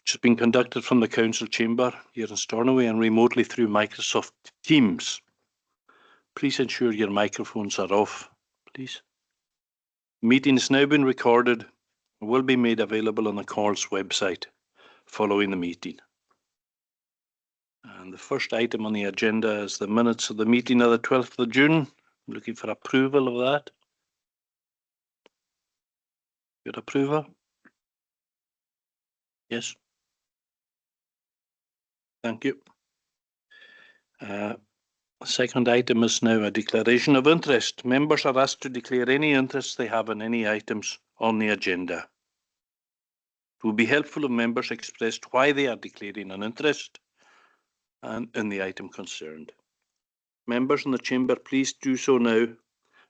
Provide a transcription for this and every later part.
which has been conducted from the Council Chamber here in Stornoway and remotely through Microsoft Teams. Please ensure your microphones are off, please. The meeting has now been recorded and will be made available on the CORL's website following the meeting. And the first item on the agenda is the minutes of the meeting of the 12th of June. I'm looking for approval of that. Good approval? Yes. Thank you. Second item is now a declaration of interest. Members are asked to declare any interest they have in any items on the agenda. It will be helpful if members expressed why they are declaring an interest in the item concerned. Members in the chamber, please do so now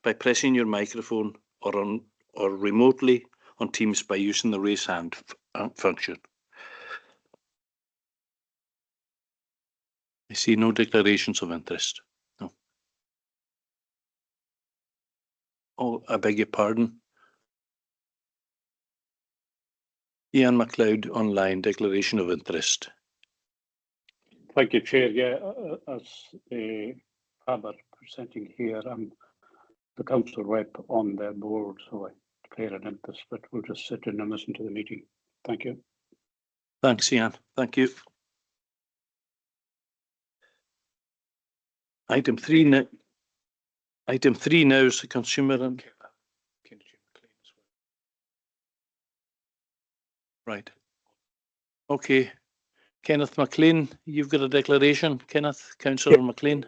by pressing your microphone or remotely on Teams by using the raise hand function. I see no declarations of interest. No. Oh, I beg your pardon. Ian MacLeod online, declaration of interest. Thank you, Chair. Yeah, as Faber presenting here, I'm the council rep on their board, so I declare an interest, but we'll just sit in and listen to the meeting. Thank you. Thanks, Ian. Thank you. Item 3 now. Item 3 now is the consumer and right. Okay. Kenneth McLean, you've got a declaration. Kenneth, Councillor McLean.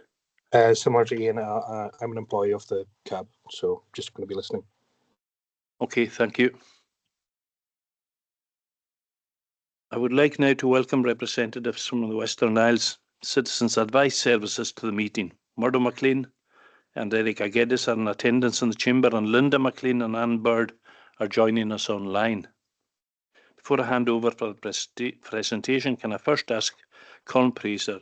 Similar to Ian, I'm an employee of the CAB, so just going to be listening. Okay, thank you. I would like now to welcome representatives from the Western Isles Citizens Advice Services to the meeting. Murdo McLean and Eric Aguedis are in attendance in the chamber, and Linda McLean and Anne Bird are joining us online. Before I hand over for the presentation, can I first ask Colin Fraser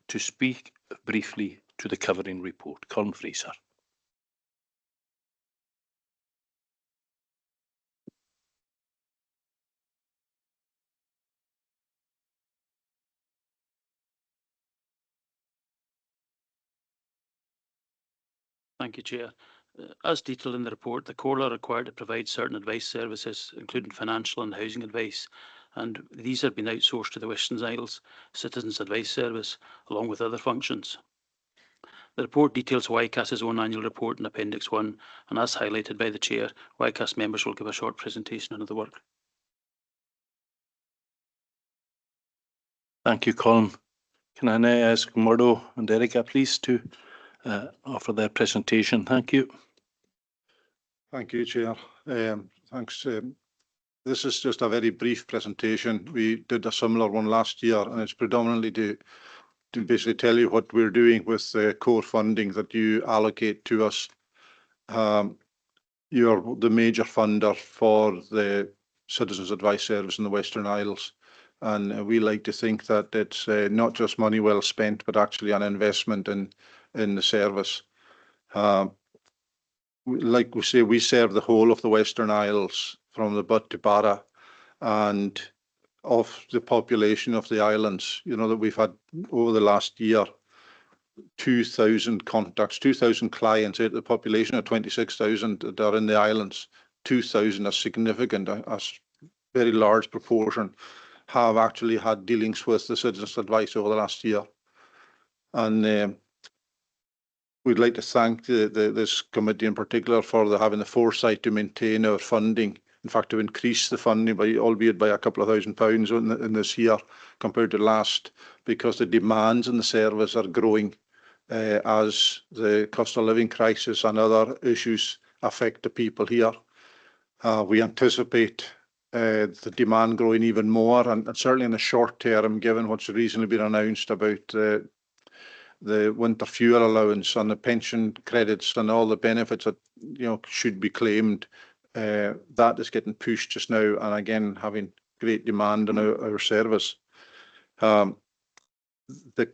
to speak briefly to the covering report. Colin Fraser. Thank you, Chair. As detailed in the report, the CORL are required to provide certain advice services, including financial and housing advice, and these have been outsourced to the Western Isles Citizens Advice Service, along with other functions. The report details WICAS's own annual report in Appendix 1, and as highlighted by the Chair, WICAS members will give a short presentation on the work. Thank you, Colin. Can I now ask Murdo and Erica, please, to offer their presentation? Thank you. Thank you, Chair. Thanks. This is just a very brief presentation. We did a similar one last year, and it's predominantly to basically tell you what we're doing with the core funding that you allocate to us. You're the major funder for the Citizens Advice Service in the Western Isles, and we like to think that it's not just money well spent, but actually an investment in the service. Like we say, we serve the whole of the Western Isles from the Butt to Barra, and of the population of the islands, you know, that we've had over the last year, 2,000 contacts, 2,000 clients out of the population of 26,000 that are in the islands. 2,000 are significant, a very large proportion have actually had dealings with the Citizens Advice over the last year. And we'd like to thank this committee in particular for having the foresight to maintain our funding. In fact, to increase the funding, albeit by a couple of £1,000 in this year compared to last, because the demands in the service are growing as the cost of living crisis and other issues affect the people here. We anticipate the demand growing even more, and certainly in the short term, given what's recently been announced about the winter fuel allowance and the pension credits and all the benefits that should be claimed. That is getting pushed just now, and again having great demand on our service. The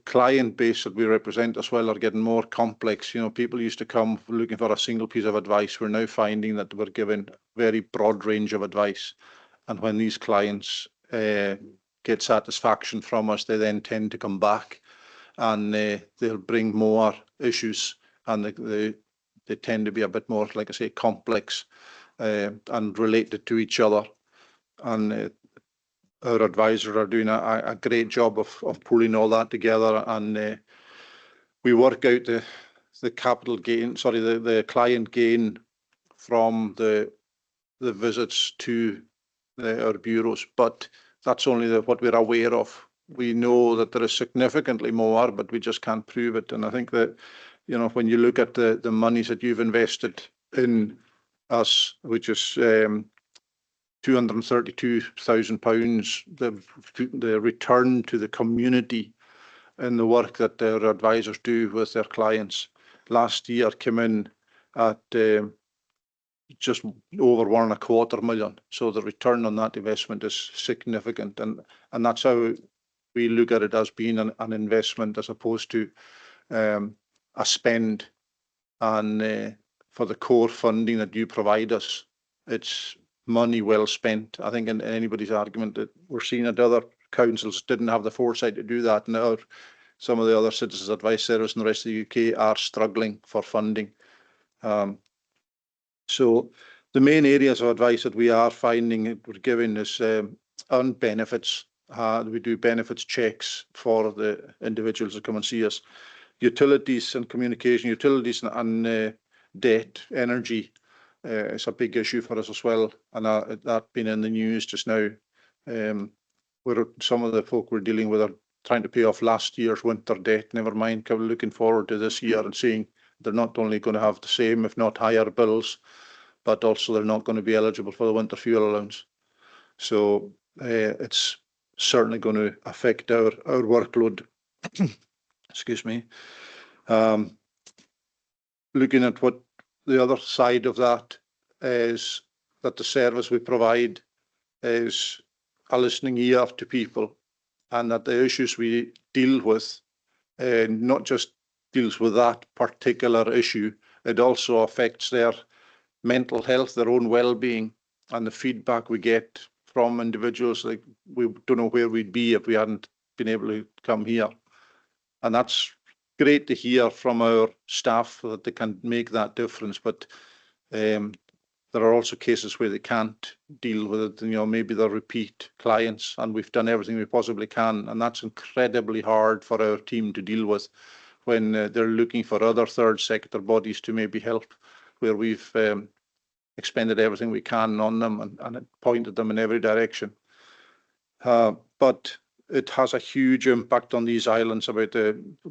client base that we represent as well are getting more complex. People used to come looking for a single piece of advice. We're now finding that we're given very broad range of advice, and when these clients get satisfaction from us, they then tend to come back, and they'll bring more issues, and they tend to be a bit more, like I say, complex and related to each other. And our advisors are doing a great job of pulling all that together, and we work out the capital gain, sorry, the client gain from the visits to our bureaus, but that's only what we're aware of. We know that there is significantly more, but we just can't prove it. And I think that, you know, when you look at the monies that you've invested in us, which is £232,000, the return to the community and the work that our advisors do with their clients last year came in at just over £1.25 million. So the return on that investment is significant, and that's how we look at it, as being an investment as opposed to a spend. And for the core funding that you provide us, it's money well spent. I think in anybody's argument that we're seeing that other councils didn't have the foresight to do that. Now some of the other Citizens Advice Service in the rest of the UK are struggling for funding. So the main areas of advice that we are finding we're giving is on benefits. We do benefits checks for the individuals that come and see us. Utilities and communication, utilities and debt, energy is a big issue for us as well, and that's been in the news just now. Where some of the folk we're dealing with are trying to pay off last year's winter debt, never mind looking forward to this year and seeing they're not only going to have the same, if not higher bills, but also they're not going to be eligible for the winter fuel allowance. So it's certainly going to affect our workload. Excuse me. Looking at what the other side of that is, that the service we provide is a listening ear to people, and that the issues we deal with not just deals with that particular issue, it also affects their mental health, their own well-being, and the feedback we get from individuals. Like, we don't know where we'd be if we hadn't been able to come here. And that's great to hear from our staff that they can make that difference. But there are also cases where they can't deal with it. You know, maybe they're repeat clients, and we've done everything we possibly can. And that's incredibly hard for our team to deal with when they're looking for other third sector bodies to maybe help, where we've expended everything we can on them and pointed them in every direction. But it has a huge impact on these islands about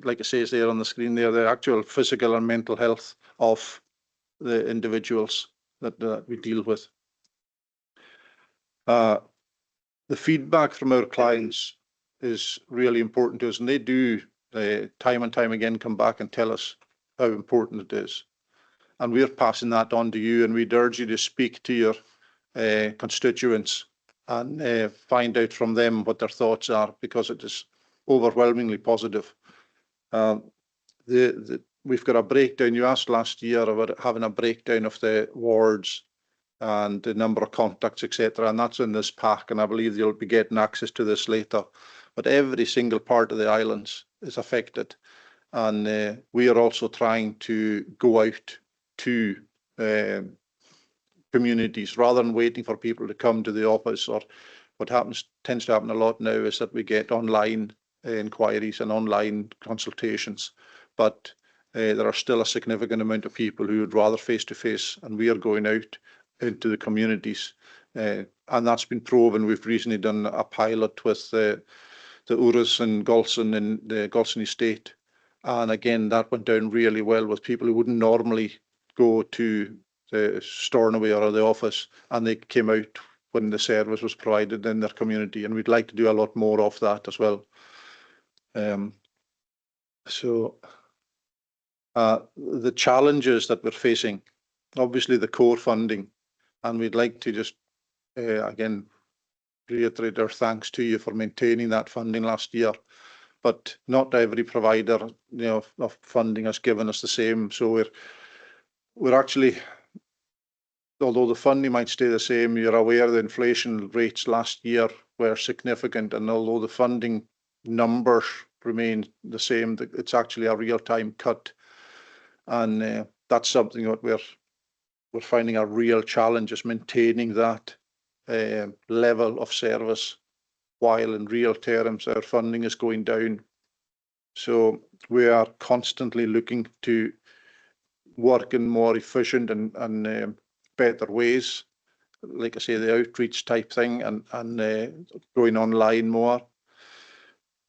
like it says there on the screen there, the actual physical and mental health of the individuals that we deal with. The feedback from our clients is really important to us, and they do time and time again come back and tell us how important it is. And we're passing that on to you, and we'd urge you to speak to your constituents and find out from them what their thoughts are, because it is overwhelmingly positive. We've got a breakdown. You asked last year about having a breakdown of the wards and the number of contacts, etc., and that's in this pack, and I believe you'll be getting access to this later. But every single part of the islands is affected, and we are also trying to go out to communities rather than waiting for people to come to the office. Or what tends to happen a lot now is that we get online inquiries and online consultations, but there are still a significant amount of people who would rather face-to-face, and we are going out into the communities, and that's been proven. We've recently done a pilot with the Urus and Golson in the Golson estate, and again that went down really well with people who wouldn't normally go to the Stornoway or the office, and they came out when the service was provided in their community, and we'd like to do a lot more of that as well. The challenges that we're facing, obviously the core funding, and we'd like to just again reiterate our thanks to you for maintaining that funding last year. But not every provider, you know, of funding has given us the same. So we're actually, although the funding might stay the same, you're aware the inflation rates last year were significant, and although the funding numbers remain the same, it's actually a real-time cut, and that's something that we're finding a real challenge, is maintaining that level of service while in real terms our funding is going down. So we are constantly looking to work in more efficient and better ways, like I say, the outreach type thing, and going online more.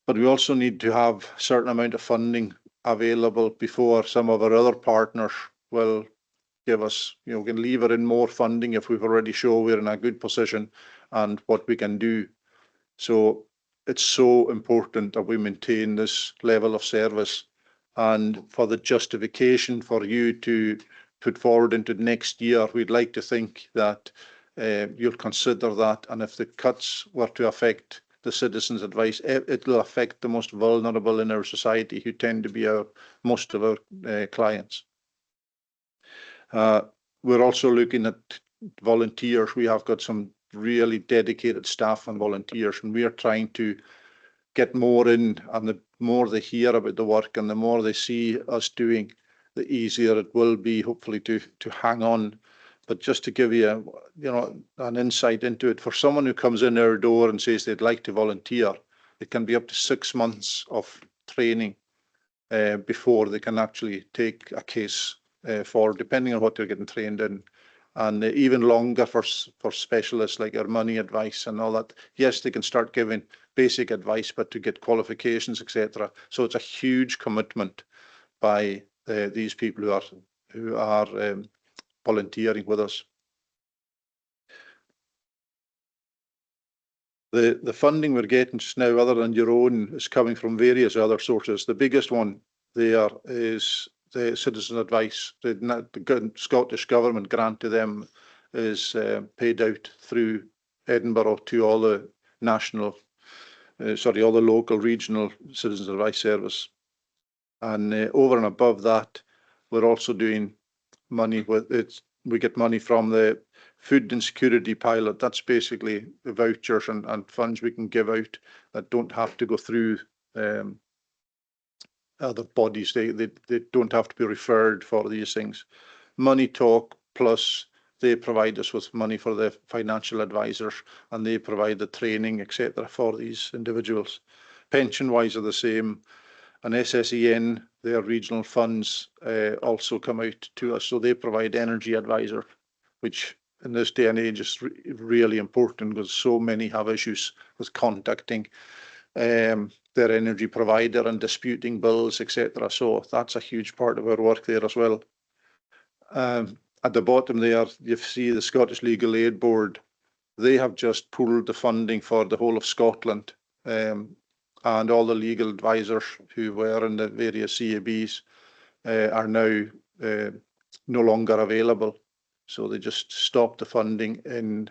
But we also need to have a certain amount of funding available before some of our other partners will give us, we can lever in more funding if we've already shown we're in a good position and what we can do. So it's so important that we maintain this level of service, and for the justification for you to put forward into next year, we'd like to think that you'll consider that, and if the cuts were to affect the citizens' advice, it will affect the most vulnerable in our society, who tend to be most of our clients. We're also looking at volunteers. We have got some really dedicated staff and volunteers, and we are trying to get more in, and the more they hear about the work and the more they see us doing, the easier it will be, hopefully, to hang on. But just to give you an insight into it, for someone who comes in our door and says they'd like to volunteer, it can be up to 6 months of training before they can actually take a case forward, depending on what they're getting trained in. And even longer for specialists like our money advice and all that. Yes, they can start giving basic advice, but to get qualifications, etc. So it's a huge commitment by these people who are volunteering with us. The funding we're getting just now, other than your own, is coming from various other sources. The biggest one there is the citizen advice. The Scottish Government grant to them is paid out through Edinburgh to all the all the local regional citizens advice service. And over and above that, we're also doing money with it. We get money from the food insecurity pilot. That's basically the vouchers and funds we can give out that don't have to go through other bodies. They don't have to be referred for these things. Money Talk Plus, they provide us with money for the financial advisors, and they provide the training, etc., for these individuals. Pension-wise are the same, and SSEN, their regional funds also come out to us, so they provide energy advisor, which in this day and age is really important, because so many have issues with contacting their energy provider and disputing bills, etc. So that's a huge part of our work there as well. At the bottom there, you see the Scottish Legal Aid Board. They have just pooled the funding for the whole of Scotland, and all the legal advisors who were in the various CABs are now no longer available. So they just stopped the funding in,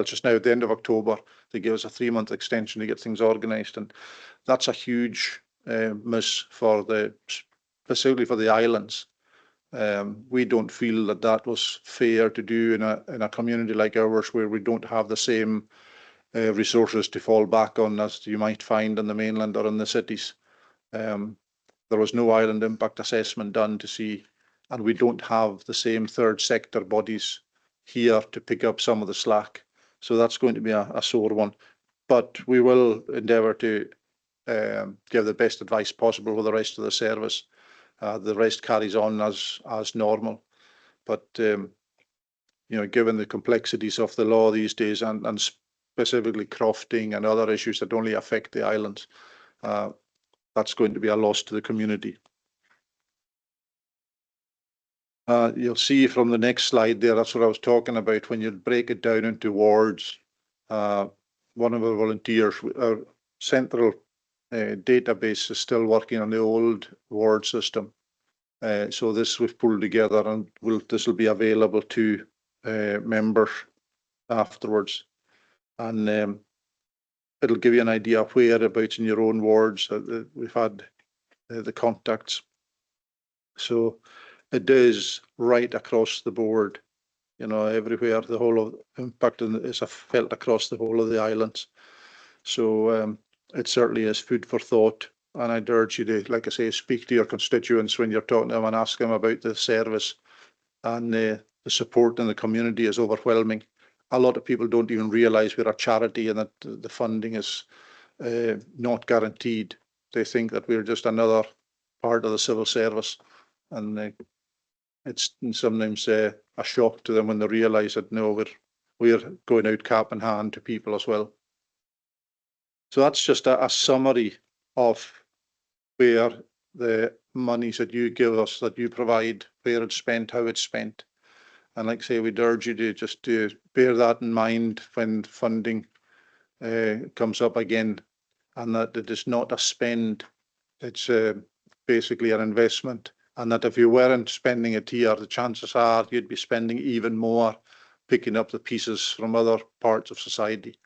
just now at the end of October. They gave us a 3-month extension to get things organised, and that's a huge miss for specifically for the islands. We don't feel that was fair to do in a community like ours, where we don't have the same resources to fall back on as you might find on the mainland or in the cities. There was no island impact assessment done to see, and we don't have the same third sector bodies here to pick up some of the slack. So that's going to be a sore one. But we will endeavour to give the best advice possible with the rest of the service. The rest carries on as normal. But given the complexities of the law these days, and specifically crofting and other issues that only affect the islands, that's going to be a loss to the community. You'll see from the next slide there, that's what I was talking about. When you break it down into wards, one of our volunteers, our central database is still working on the old ward system. So this we've pulled together, and this will be available to members afterwards. And it'll give you an idea of whereabouts in your own wards we've had the contacts. So it is right across the board. you know, everywhere. The whole of impact is felt across the whole of the islands. So it certainly is food for thought. And I'd urge you to, like I say, speak to your constituents when you're talking to them and ask them about the service. And the support in the community is overwhelming. A lot of people don't even realise we're a charity and that the funding is not guaranteed. They think that we're just another part of the civil service, and it's sometimes a shock to them when they realise that no, we're going out cap in hand to people as well. So that's just a summary of where the monies that you give us, that you provide, where it's spent, how it's spent. And like I say, we'd urge you to just to bear that in mind when funding comes up again, and that it is not a spend, it's basically an investment. And that if you weren't spending it here, the chances are you'd be spending even more, picking up the pieces from other parts of society.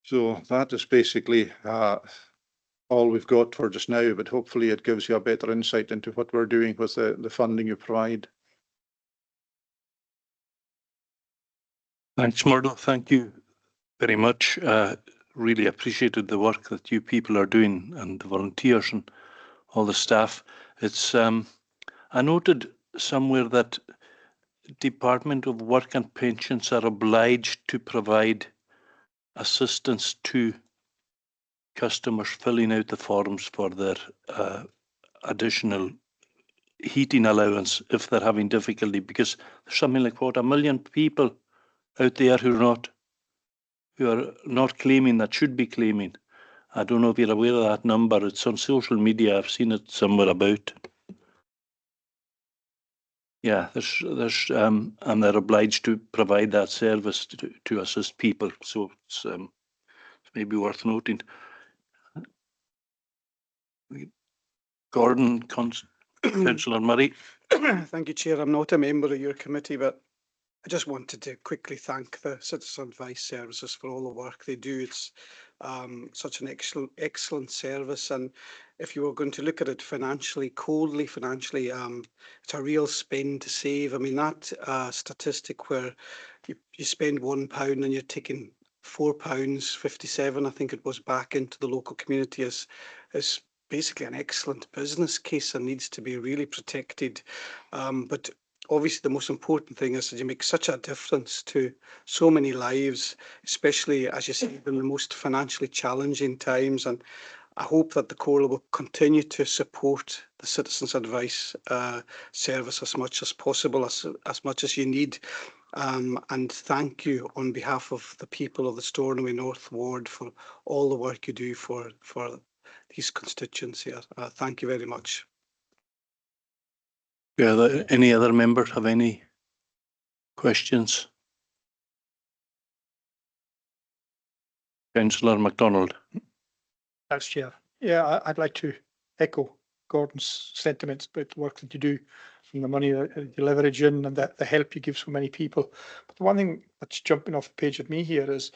So that is basically all we've got for just now, but hopefully it gives you a better insight into what we're doing with the funding you provide. Thanks, Murdo. Thank you very much. Really appreciated the work that you people are doing and the volunteers and all the staff. It's I noted somewhere that Department of Work and Pensions are obliged to provide assistance to customers filling out the forms for their additional heating allowance if they're having difficulty, because there's something like 1 million people out there who are not claiming that should be claiming. I don't know if you're aware of that number. It's on social media. I've seen it somewhere about. Yeah, there's and they're obliged to provide that service to assist people. So it's maybe worth noting. Gordon, Councillor Murray. Thank you, Chair. I'm not a member of your committee, but I just wanted to quickly thank the Citizen Advice Services for all the work they do. It's such an excellent service, and if you were going to look at it financially, coldly financially, it's a real spend to save. I mean, that statistic where you spend £1 and you're taking £4.57, I think it was, back into the local community is basically an excellent business case and needs to be really protected. But obviously the most important thing is that you make such a difference to so many lives, especially, as you say, in the most financially challenging times. And I hope that the Comhairle will continue to support the Citizens Advice Service as much as possible, as much as you need. And thank you on behalf of the people of the Stornoway North Ward for all the work you do for these constituents here. Thank you very much. Yeah, any other members have any questions? Councillor MacDonald. Thanks, Chair. Yeah, I'd like to echo Gordon's sentiments about the work that you do and the money that you leverage in and the help you give so many people. But the one thing that's jumping off the page at me here is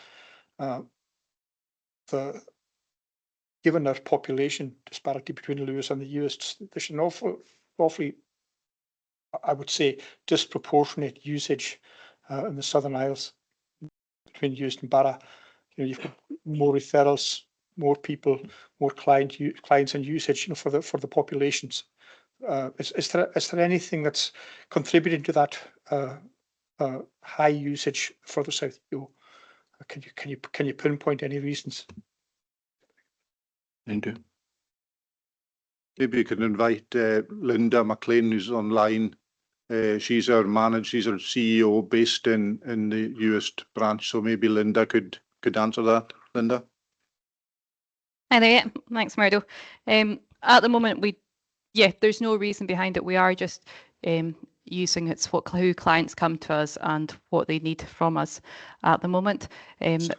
given our population disparity between Lewis and the US, there's an awfully, I would say, disproportionate usage in the Southern Isles between Eust and Barra. You know, you've got more referrals, more people, more clients and usage, you know, for the populations. Is there anything that's contributing to that high usage further south you go? Can you pinpoint any reasons? Indeed. Maybe you could invite Linda McLean, who's online. She's our CEO based in the Uist branch. So maybe Linda could answer that. Linda. Hi there. Thanks, Murdo. At the moment, there's no reason behind it. We are just using who clients come to us and what they need from us at the moment.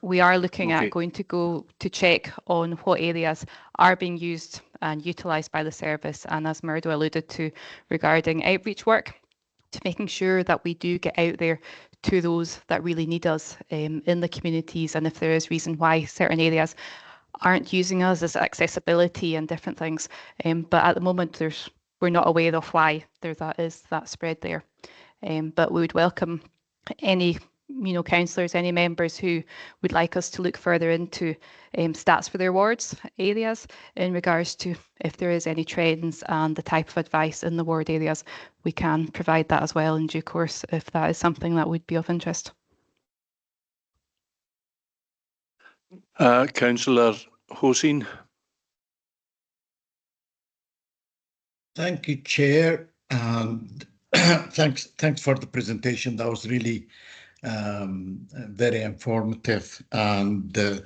We are looking at going to go to check on what areas are being used and utilised by the service, and as Murdo alluded to regarding outreach work, to making sure that we do get out there to those that really need us in the communities, and if there is reason why certain areas aren't using us, as accessibility and different things. But at the moment, there's we're not aware of why there is that spread there. But we would welcome any councillors, any members who would like us to look further into stats for their wards areas in regards to if there is any trends and the type of advice in the ward areas. We can provide that as well in due course if that is something that would be of interest. Councillor Hoseen. Thank you, Chair, and thanks for the presentation. That was really very informative. And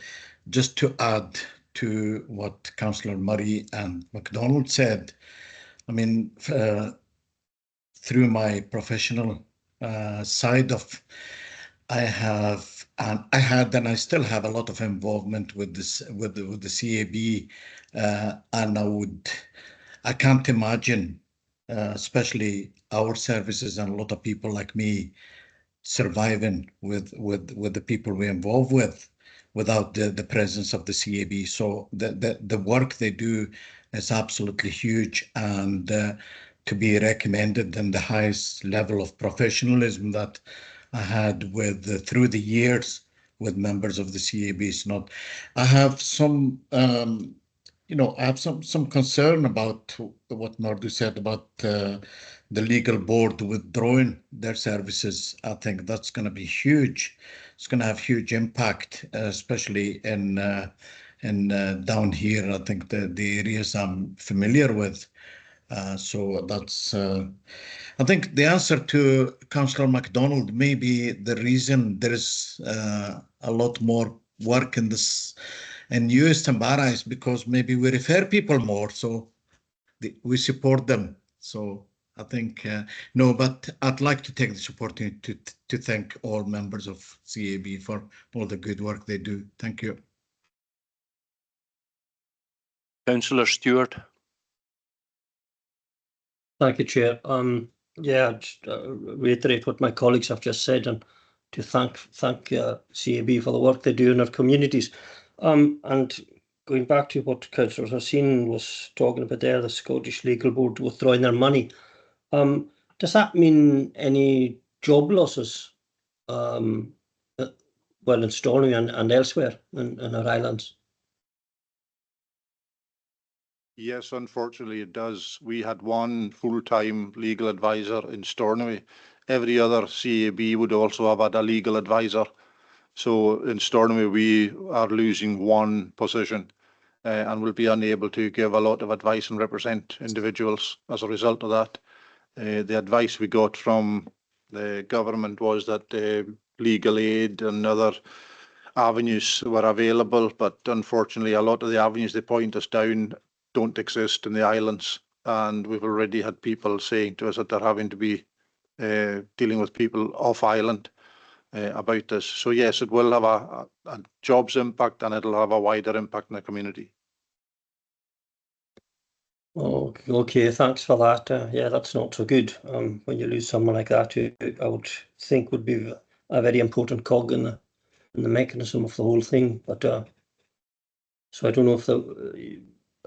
just to add to what Councillor Murray and MacDonald said, I mean, through my professional side of, I had and I still have a lot of involvement with this with the CAB, and I can't imagine, especially our services and a lot of people like me, surviving with the people we involve with without the presence of the CAB. So the work they do is absolutely huge, and to be recommended in the highest level of professionalism that I had with through the years with members of the CAB. Is not. I have some I have some concern about what Nordu said about the legal board withdrawing their services. I think that's going to be huge. It's going to have huge impact, especially in down here. I think the areas I'm familiar with. So that's. I think the answer to Councillor MacDonald may be the reason there is a lot more work in this. And East and Barra is because maybe we refer people more, so we support them. So I think, no, but I'd like to take this opportunity to thank all members of CAB for all the good work they do. Thank you. Councillor Stewart. Thank you, Chair. Yeah, just reiterate what my colleagues have just said, and to thank CAB for the work they do in our communities. And going back to what Councillor Hoseen was talking about there, the Scottish Legal Board withdrawing their money, does that mean any job losses, well, in Stornoway and elsewhere in our islands? Yes, unfortunately it does. We had one full-time legal advisor in Stornoway. Every other CAB would also have had a legal advisor. So in Stornoway, we are losing one position and will be unable to give a lot of advice and represent individuals as a result of that. The advice we got from the government was that legal aid and other avenues were available, but unfortunately a lot of the avenues they point us down don't exist in the islands, and we've already had people saying to us that they're having to be dealing with people off island about this. So yes, it will have a jobs impact, and it'll have a wider impact in the community. Oh, okay, thanks for that. Yeah, that's not so good. When you lose someone like that, I would think would be a very important cog in the mechanism of the whole thing. But so I don't know if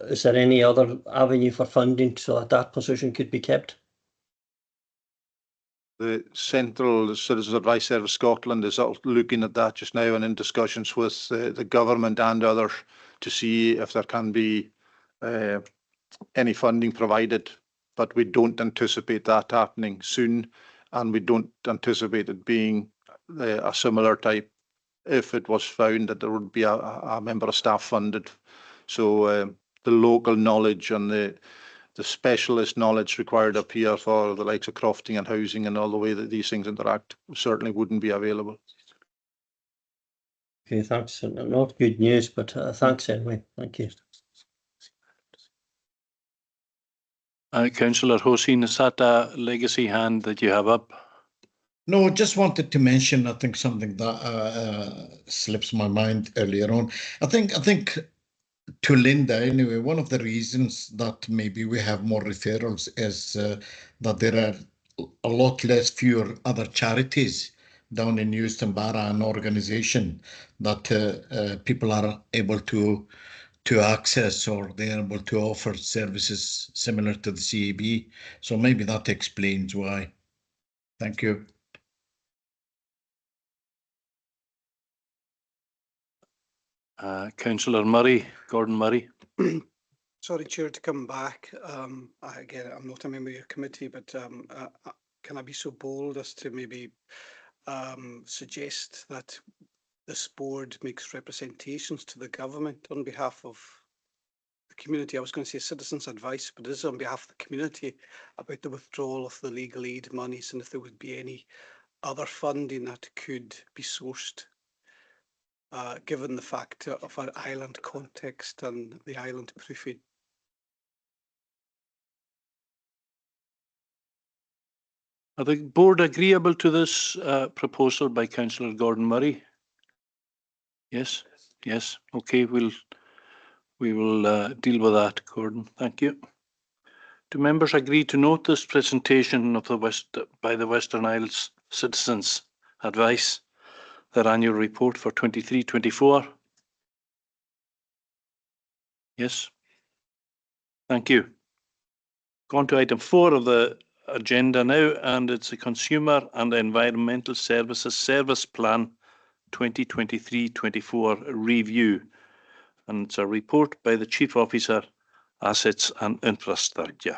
is there any other avenue for funding so that position could be kept? The Central Citizens Advice Service Scotland is looking at that just now and in discussions with the government and others to see if there can be any funding provided, but we don't anticipate that happening soon, and we don't anticipate it being a similar type if it was found that there would be a member of staff funded. So the local knowledge and the specialist knowledge required up here for the likes of crofting and housing and all the way that these things interact certainly wouldn't be available. Okay, thanks. Not good news, but thanks anyway. Thank you. Councillor Hoseen, is that a legacy hand that you have up? No, just wanted to mention, I think something that slips my mind earlier on. I think to Linda, anyway, one of the reasons that maybe we have more referrals is that there are a lot fewer other charities down in Euston Barra, an organisation that people are able to to access, or they're able to offer services similar to the CAB. So maybe that explains why. Thank you. Councillor Murray, Gordon Murray. Sorry, Chair, to come back. Again, I'm not a member of your committee, but can I be so bold as to maybe suggest that this board makes representations to the government on behalf of the community? I was going to say citizens' advice, but it is on behalf of the community about the withdrawal of the legal aid monies and if there would be any other funding that could be sourced, given the fact of our island context and the island proofing. Are the board agreeable to this proposal by Councillor Gordon Murray? Yes, yes. Okay, we will deal with that, Gordon. Thank you. Do members agree to note this presentation of by the Western Isles Citizens Advice, their annual report for 23-24? Yes. Thank you. On to item 4 of the agenda now, and it's a Consumer and Environmental Services Service Plan 2023-24 review, and it's a report by the Chief Officer, Assets and Infrastructure.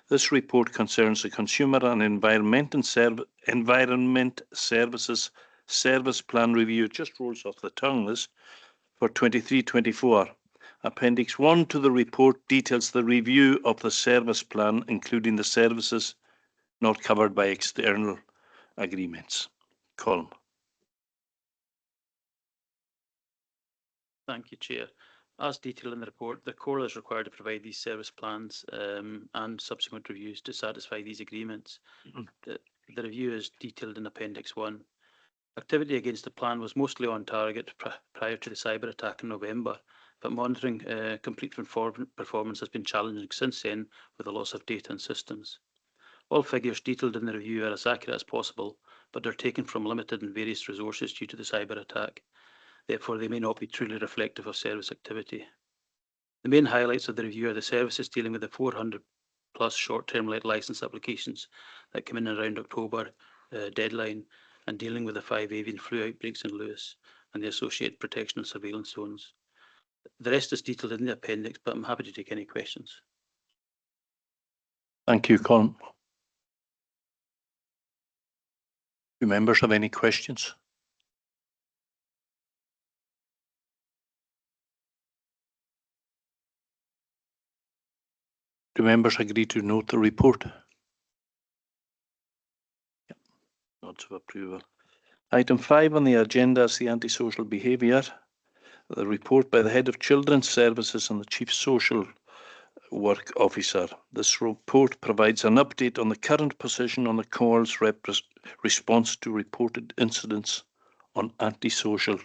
This report concerns the Consumer and Environment Services Service Plan review. It just rolls off the tongue, this, for 23-24. Appendix 1 to the report details the review of the service plan, including the services not covered by external agreements. Colm. Thank you, Chair. As detailed in the report, the Comhairle is required to provide these service plans and subsequent reviews to satisfy these agreements. The review is detailed in Appendix 1. Activity against the plan was mostly on target prior to the cyber attack in November, but monitoring complete performance has been challenging since then with the loss of data and systems. All figures detailed in the review are as accurate as possible, but they're taken from limited and various resources due to the cyber attack. Therefore, they may not be truly reflective of service activity. The main highlights of the review are the services dealing with the 400 plus short-term licence applications that come in around October deadline, and dealing with the 5 avian flu outbreaks in Lewis and the associated protection and surveillance zones. The rest is detailed in the appendix, but I'm happy to take any questions. Thank you, Colm. Do members have any questions? Do members agree to note the report? Yeah. Nods of approval. Item 5 on the agenda is the antisocial behaviour. The report by the Head of Children's Services and the Chief Social Work Officer. This report provides an update on the current position on the Comhairle's response to reported incidents on antisocial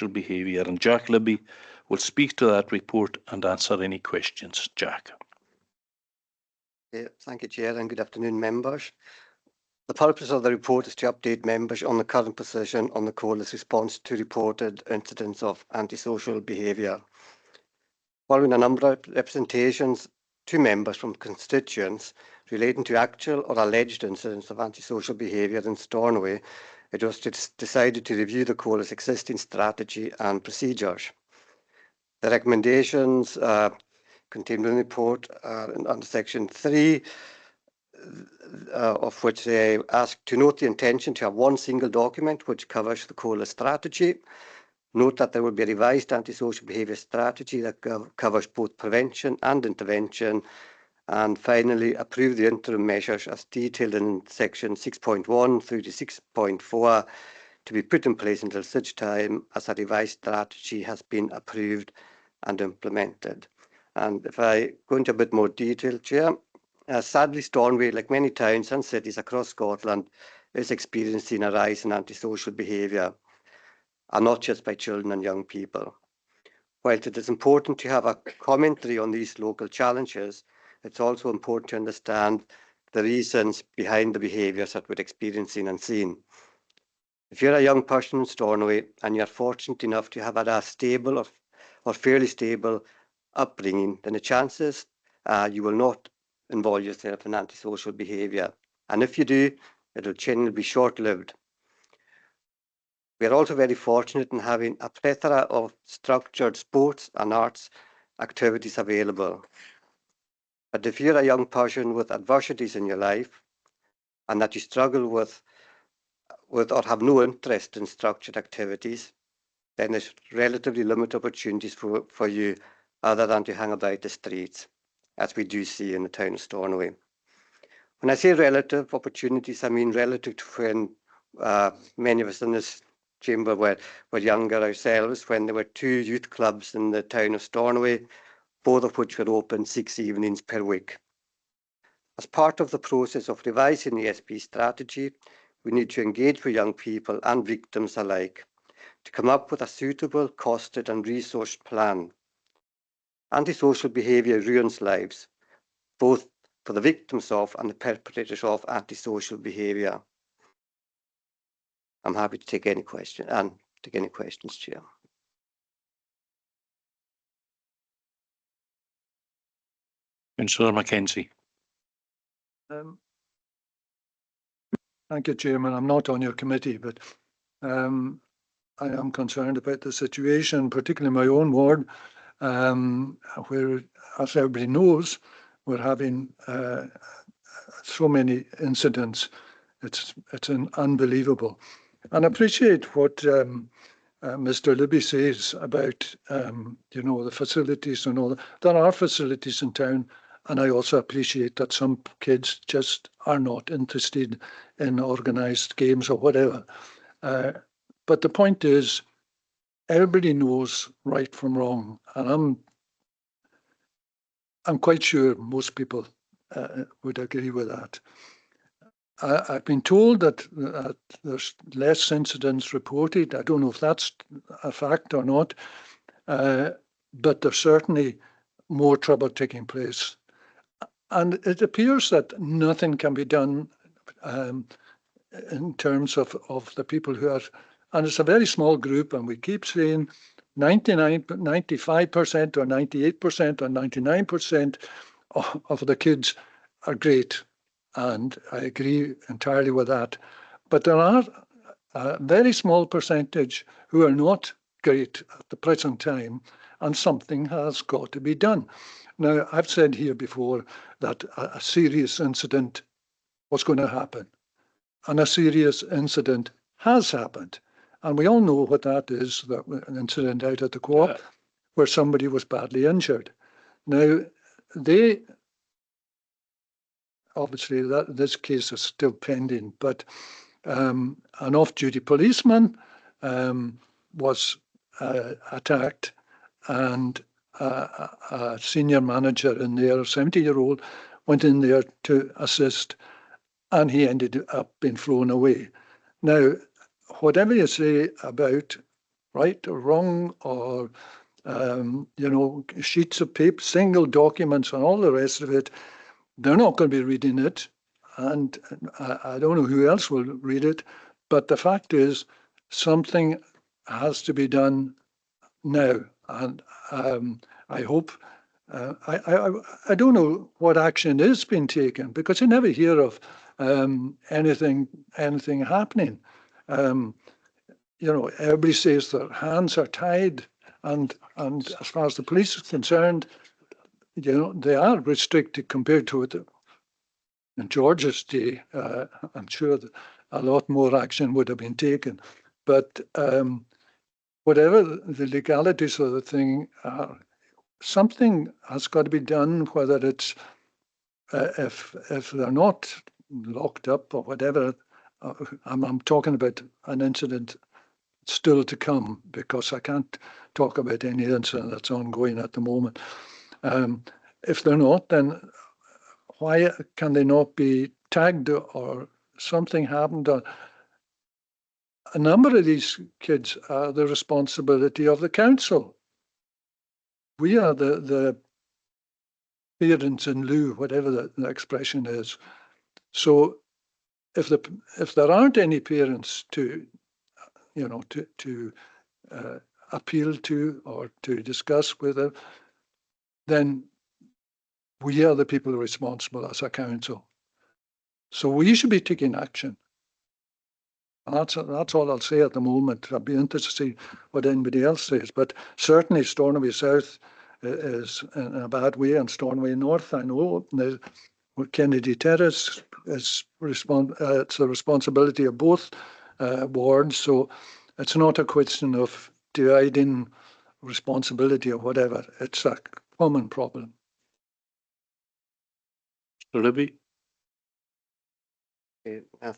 behaviour, and Jack Libby will speak to that report and answer any questions. Jack. Thank you, Chair, and good afternoon, members. The purpose of the report is to update members on the current position on the Comhairle's response to reported incidents of antisocial behaviour. Following a number of representations to members from constituents relating to actual or alleged incidents of antisocial behaviour in Stornoway, it was decided to review the Comhairle's existing strategy and procedures. The recommendations contained in the report are under section 3, of which they ask to note the intention to have one single document which covers the Comhairle strategy. Note that there will be a revised antisocial behaviour strategy that covers both prevention and intervention. And finally, approve the interim measures as detailed in section 6.1 through to 6.4 to be put in place until such time as a revised strategy has been approved and implemented. And if I go into a bit more detail, Chair, sadly, Stornoway, like many towns and cities across Scotland, is experiencing a rise in antisocial behaviour, and not just by children and young people. Whilst it is important to have a commentary on these local challenges, it's also important to understand the reasons behind the behaviours that we're experiencing and seeing. If you're a young person in Stornoway and you're fortunate enough to have had a stable or fairly stable upbringing, then the chances you will not involve yourself in antisocial behaviour. And if you do, it will generally be short-lived. We are also very fortunate in having a plethora of structured sports and arts activities available. But if you're a young person with adversities in your life and that you struggle with or have no interest in structured activities, then there's relatively limited opportunities for you other than to hang about the streets, as we do see in the town of Stornoway. When I say relative opportunities, I mean relative to when many of us in this chamber were younger ourselves, when there were 2 youth clubs in the town of Stornoway, both of which were open 6 evenings per week. As part of the process of revising the SP strategy, we need to engage with young people and victims alike to come up with a suitable, costed and resourced plan. Antisocial behaviour ruins lives, both for the victims of and the perpetrators of antisocial behaviour. I'm happy to take any questions, Chair. Councillor Mackenzie. Thank you, Chairman. I'm not on your committee, but I am concerned about the situation, particularly in my own ward, where, as everybody knows, we're having so many incidents. It's unbelievable. And I appreciate what Mr. Libby says about the facilities and all that. There are facilities in town, and I also appreciate that some kids just are not interested in organised games or whatever. But the point is, everybody knows right from wrong, and I'm quite sure most people would agree with that. I've been told that there's less incidents reported. I don't know if that's a fact or not, but there's certainly more trouble taking place. And it appears that nothing can be done in terms of the people who are, and it's a very small group, and we keep saying 95% or 98% or 99% of the kids are great. And I agree entirely with that. But there are a very small percentage who are not great at the present time, and something has got to be done. Now, I've said here before that a serious incident was going to happen, and a serious incident has happened. And we all know what that is, an incident out at the co-op where somebody was badly injured. Now, obviously, this case is still pending, but an off-duty policeman was attacked, and a senior manager in there, a 70-year-old, went in there to assist, and he ended up being thrown away. Now, whatever you say about right or wrong, or sheets of paper, single documents, and all the rest of it, they're not going to be reading it, and I don't know who else will read it, but the fact is something has to be done now, and I hope, I don't know what action is being taken, because I never hear of anything happening. Everybody says their hands are tied, and as far as the police is concerned, they are restricted compared to it in George's day. I'm sure that a lot more action would have been taken. But whatever the legalities of the thing are, something has got to be done, whether it's if they're not locked up or whatever. I'm talking about an incident still to come, because I can't talk about any incident that's ongoing at the moment. If they're not, then why can they not be tagged or something happened? A number of these kids are the responsibility of the council. We are the parents in lieu, whatever the expression is. So if there aren't any parents to you know, to appeal to or to discuss with them, then we are the people responsible as a council. So we should be taking action. That's all I'll say at the moment. I'd be interested to see what anybody else says. But certainly Stornoway South is in a bad way, and Stornoway North, I know, Kennedy Terrace is it's the responsibility of both wards. So it's not a question of dividing responsibility or whatever. It's a common problem. Libby?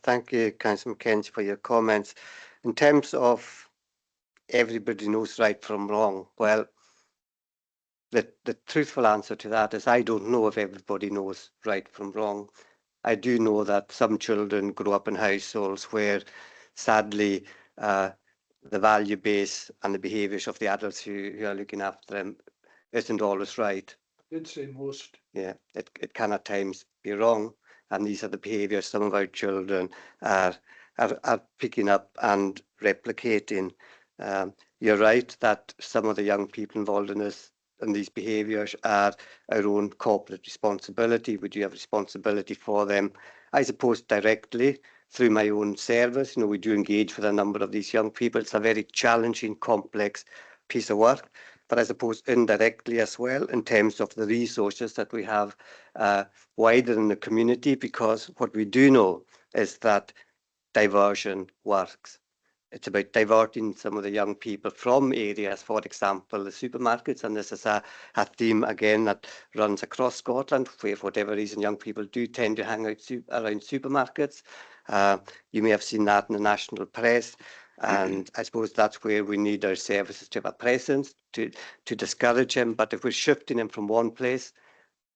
Thank you, Councillor McKenzie, for your comments. In terms of everybody knows right from wrong, well, the truthful answer to that is I don't know if everybody knows right from wrong. I do know that some children grow up in households where, sadly, the value base and the behaviours of the adults who are looking after them isn't always right. I'd say most. Yeah, it can at times be wrong. And these are the behaviours some of our children are picking up and replicating. You're right that some of the young people involved in this and these behaviours are our own corporate responsibility. We do have responsibility for them. I suppose directly through my own service, you know, we do engage with a number of these young people. It's a very challenging, complex piece of work. But I suppose indirectly as well in terms of the resources that we have wider in the community, because what we do know is that diversion works. It's about diverting some of the young people from areas, for example, the supermarkets, and this is a theme again that runs across Scotland, where for whatever reason young people do tend to hang out around supermarkets. You may have seen that in the national press. And I suppose that's where we need our services to have a presence to discourage them. But if we're shifting them from one place,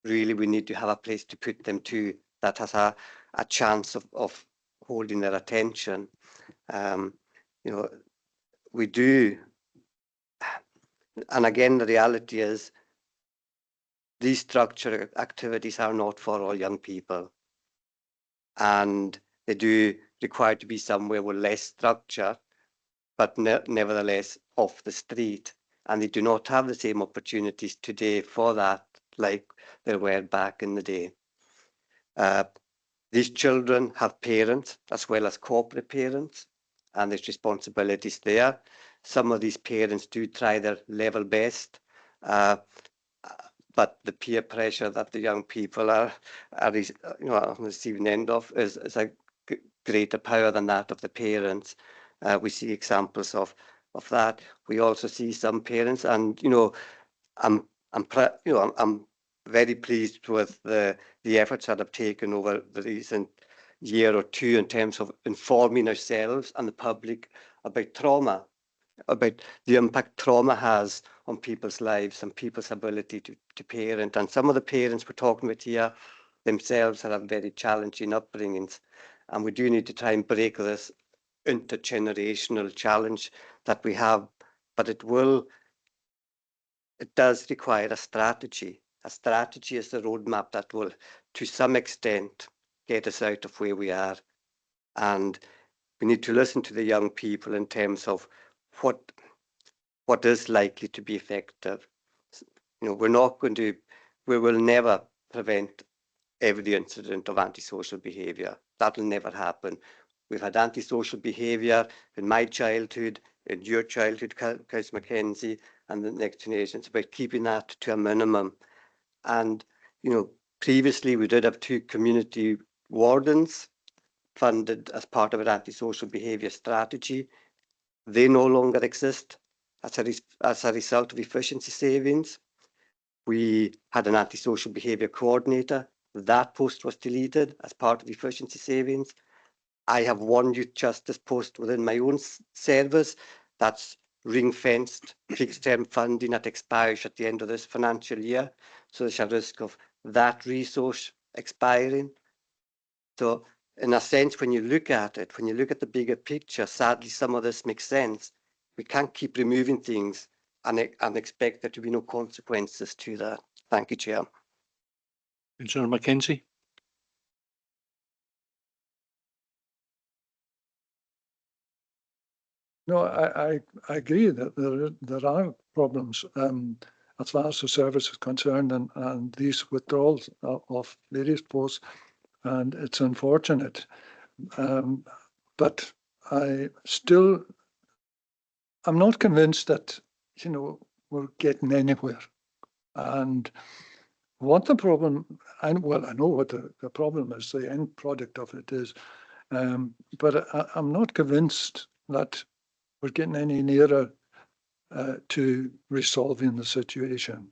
really we need to have a place to put them to that has a chance of holding their attention. You know, we do. And again, the reality is these structured activities are not for all young people. And they do require to be somewhere with less structure, but nevertheless off the street, and they do not have the same opportunities today for that like there were back in the day. These children have parents as well as corporate parents, and there's responsibilities there. Some of these parents do try their level best, but the peer pressure that the young people are you know, on the receiving end of is a greater power than that of the parents. We see examples of that. We also see some parents, and you know, I'm very pleased with the efforts that have taken over the recent year or two in terms of informing ourselves and the public about trauma, about the impact trauma has on people's lives and people's ability to parent. And some of the parents we're talking about here themselves have very challenging upbringings, and we do need to try and break this intergenerational challenge that we have. But it does require a strategy. A strategy is the roadmap that will, to some extent, get us out of where we are. And we need to listen to the young people in terms of what is likely to be effective. You know, we will never prevent every incident of antisocial behaviour. That will never happen. We've had antisocial behaviour in my childhood, in your childhood, Councillor McKenzie, and the next generation. It's about keeping that to a minimum. And, you know, previously we did have 2 community wardens funded as part of an antisocial behaviour strategy. They no longer exist as a result of efficiency savings. We had an antisocial behaviour coordinator. That post was deleted as part of efficiency savings. I have 1 youth justice post within my own service that's ring-fenced fixed-term funding that expires at the end of this financial year. So there's a risk of that resource expiring. So in a sense, when you look at it, when you look at the bigger picture, sadly, some of this makes sense. We can't keep removing things and expect there to be no consequences to that. Thank you, Chair. Councillor McKenzie? No, I agree that there are problems as far as the service is concerned, and these withdrawals of various posts, and it's unfortunate. But I'm not convinced that, you know, we're getting anywhere. And what the problem, I know what the problem is, the end product of it is, but I'm not convinced that we're getting any nearer to resolving the situation.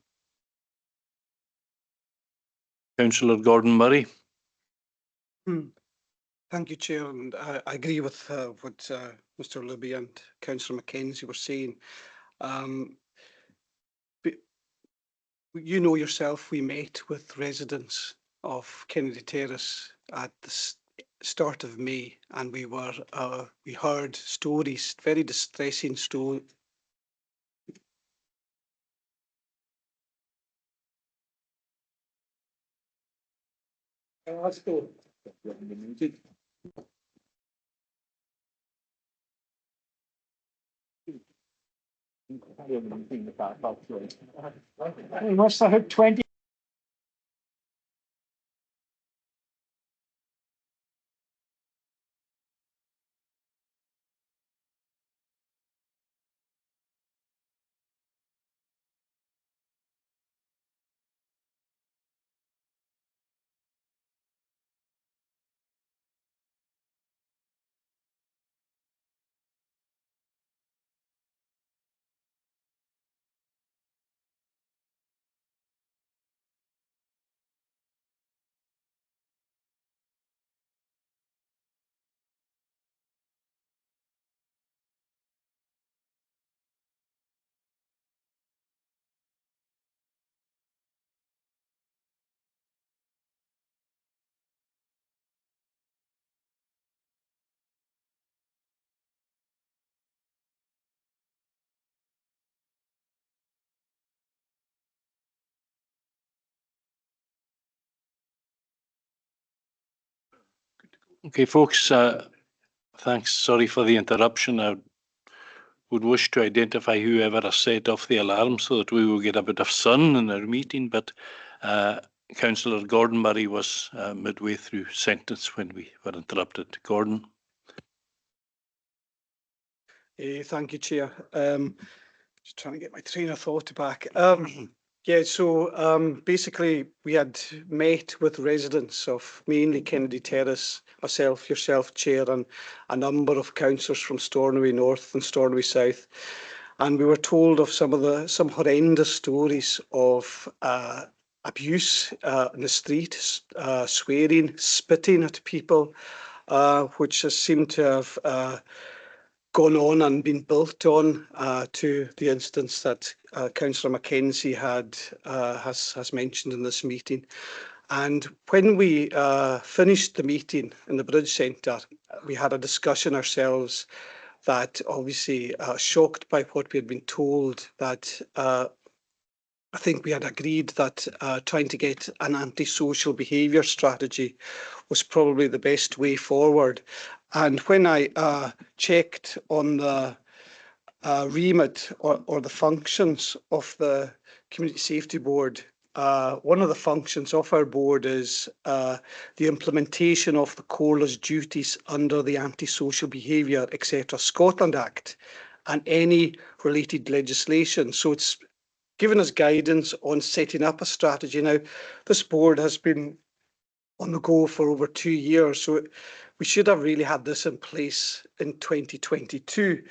Councillor Gordon Murray. Thank you, Chair, and I agree with what Mr. Libby and Councillor Mackenzie were saying. But you know yourself, we met with residents of Kennedy Terrace at the start of May, and we heard stories, very distressing stories. We must have had 20. Okay, folks, thanks. Sorry for the interruption. I would wish to identify whoever has set off the alarm so that we will get a bit of sun in our meeting, but Councillor Gordon Murray was midway through sentence when we were interrupted. Gordon. Thank you, Chair. Just trying to get my train of thought back. Yeah, so basically we had met with residents of mainly Kennedy Terrace, myself, yourself, Chair, and a number of councillors from Stornoway North and Stornoway South. And we were told of some horrendous stories of abuse in the street, swearing, spitting at people, which has seemed to have gone on and been built on to the instance that Councillor Mackenzie has mentioned in this meeting. And when we finished the meeting in the Bridge Centre, we had a discussion ourselves that obviously shocked by what we had been told, that I think we had agreed that trying to get an antisocial behaviour strategy was probably the best way forward. And when I checked on the remit or the functions of the Community Safety Board, one of the functions of our board is the implementation of the CORLA's duties under the Antisocial Behaviour, etc. Scotland Act and any related legislation. So it's given us guidance on setting up a strategy. Now, this board has been on the go for over 2 years, so we should have really had this in place in 2022.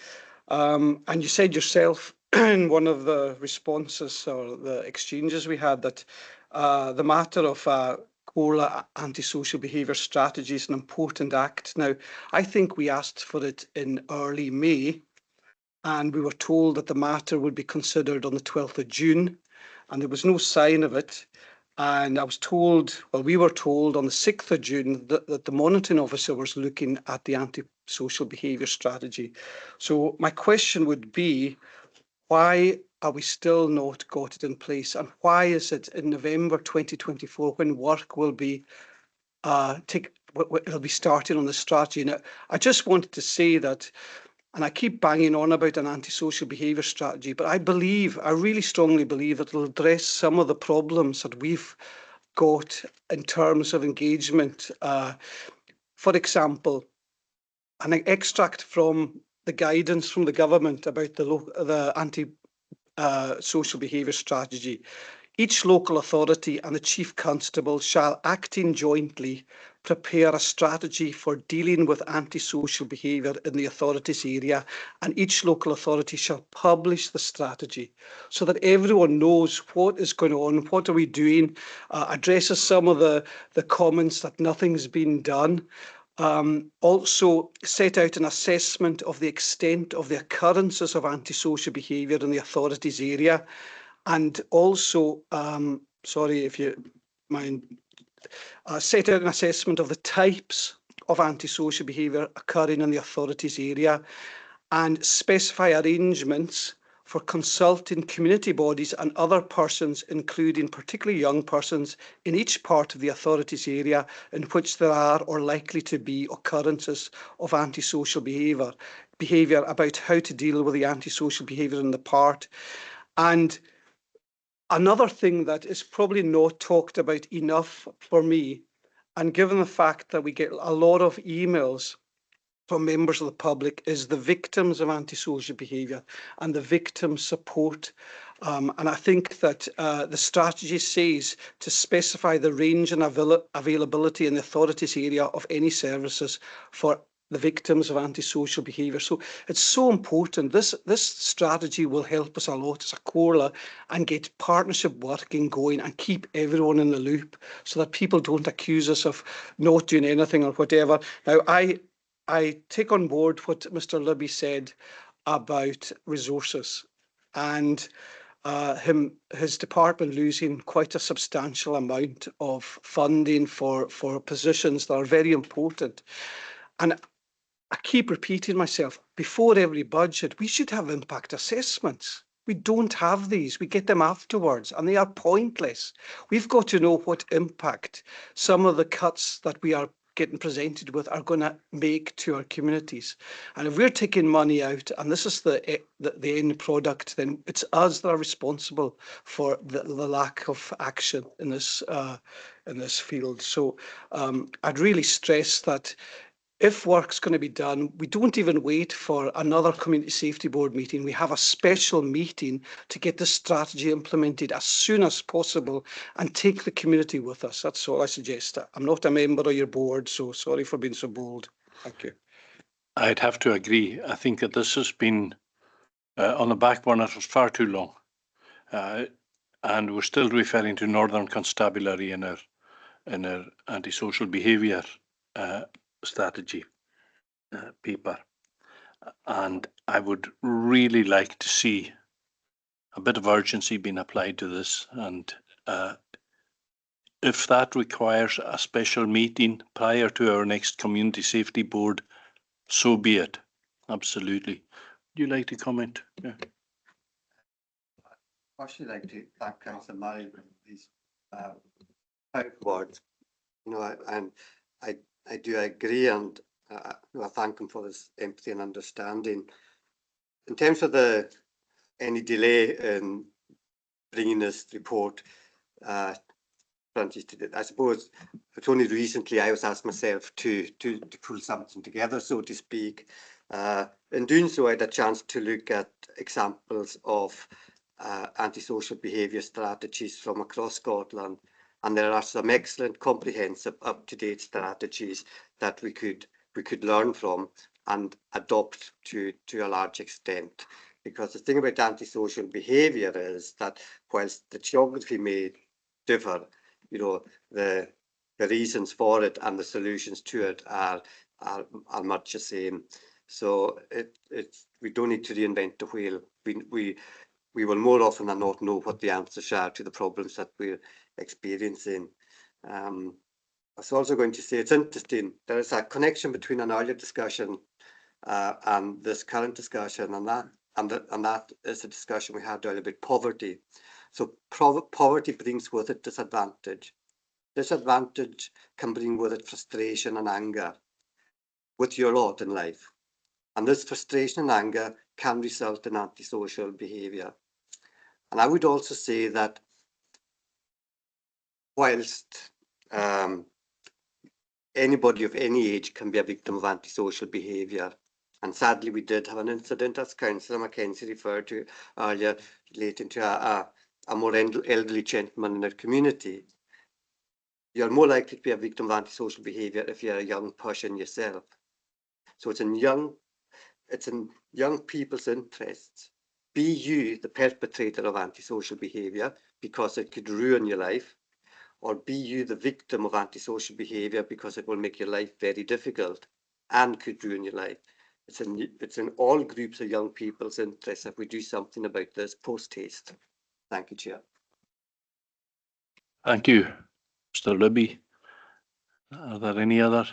And you said yourself in one of the responses or the exchanges we had that the matter of CORLA antisocial behaviour strategy is an important act. Now, I think we asked for it in early May, and we were told that the matter would be considered on the 12th of June, and there was no sign of it. And I was told, well, we were told on the 6th of June that the monitoring officer was looking at the antisocial behaviour strategy. So my question would be, why are we still not got it in place? And why is it in November 2024 when work will be it'll be starting on the strategy? Now, I just wanted to say that And I keep banging on about an antisocial behaviour strategy, but I really strongly believe that it'll address some of the problems that we've got in terms of engagement. For example, an extract from the guidance from the government about the anti-social behaviour strategy. Each local authority and the Chief Constable shall, acting jointly, prepare a strategy for dealing with antisocial behaviour in the authority's area, and each local authority shall publish the strategy so that everyone knows what is going on, what are we doing, addresses some of the comments that nothing's been done. Also set out an assessment of the extent of the occurrences of antisocial behaviour in the authority's area, and also, sorry if you mind, set out an assessment of the types of antisocial behaviour occurring in the authority's area, and specify arrangements for consulting community bodies and other persons, including particularly young persons, in each part of the authority's area in which there are or likely to be occurrences of antisocial behaviour about how to deal with the antisocial behaviour in the part. And another thing that is probably not talked about enough for me, and given the fact that we get a lot of emails from members of the public, is the victims of antisocial behaviour and the victim support. And I think that the strategy says to specify the range and availability in the authorities area of any services for the victims of antisocial behaviour. So it's so important. This strategy will help us a lot as a Comhairle and get partnership working going and keep everyone in the loop so that people don't accuse us of not doing anything or whatever. Now, I take on board what Mr. Libby said about resources and his department losing quite a substantial amount of funding for positions that are very important. And I keep repeating myself, before every budget, we should have impact assessments. We don't have these. We get them afterwards and they are pointless. We've got to know what impact some of the cuts that we are getting presented with are going to make to our communities. And if we're taking money out and this is the end product, then it's us that are responsible for the lack of action in this field. So I'd really stress that if work's going to be done, we don't even wait for another Community Safety Board meeting. We have a special meeting to get this strategy implemented as soon as possible and take the community with us. That's all I suggest. I'm not a member of your board, so sorry for being so bold. Thank you. I'd have to agree. I think that this has been on the back burner for far too long. And we're still referring to Northern Constabulary in our antisocial behaviour strategy paper, and I would really like to see a bit of urgency being applied to this, and if that requires a special meeting prior to our next Community Safety Board, so be it. Absolutely. Would you like to comment? Yeah. I'd actually like to thank Councillor Murray for these words, and I do agree, and I thank him for his empathy and understanding. In terms of any delay in bringing this report, I suppose it's only recently I was asked myself to pull something together, so to speak. In doing so, I had a chance to look at examples of antisocial behaviour strategies from across Scotland. And there are some excellent, comprehensive, up-to-date strategies that we could learn from and adopt to a large extent. Because the thing about antisocial behaviour is that whilst the geography may differ, the reasons for it and the solutions to it are much the same. So we don't need to reinvent the wheel. We will more often than not know what the answers are to the problems that we're experiencing. I was also going to say it's interesting. There is a connection between an earlier discussion and this current discussion, and that is the discussion we had earlier about poverty. So poverty brings with it disadvantage. Disadvantage can bring with it frustration and anger with your lot in life. And this frustration and anger can result in antisocial behaviour. And I would also say that whilst anybody of any age can be a victim of antisocial behaviour, and sadly we did have an incident, as Councillor Mackenzie referred to earlier, relating to a more elderly gentleman in our community, you're more likely to be a victim of antisocial behaviour if you're a young person yourself. So it's in young people's interests. Be you the perpetrator of antisocial behaviour because it could ruin your life, or be you the victim of antisocial behaviour because it will make your life very difficult and could ruin your life. It's in all groups of young people's interests if we do something about this post haste. Thank you, Chair. Thank you, Mr. Libby. Are there any other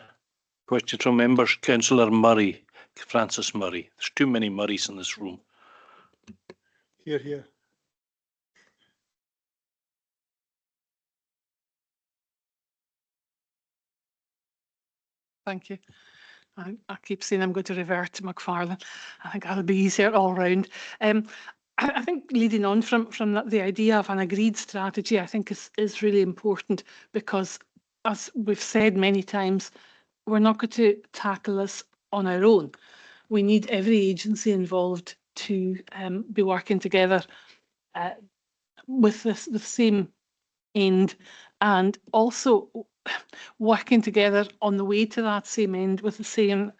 questions from members? Councillor Murray, Francis Murray. There's too many Murrays in this room. Here, here. Thank you. I keep saying I'm going to revert to Comhairle. I think that'll be easier all round. I think leading on from the idea of an agreed strategy, I think is really important, because as we've said many times, we're not going to tackle this on our own. We need every agency involved to be working together with the same end, and also working together on the way to that same end with the same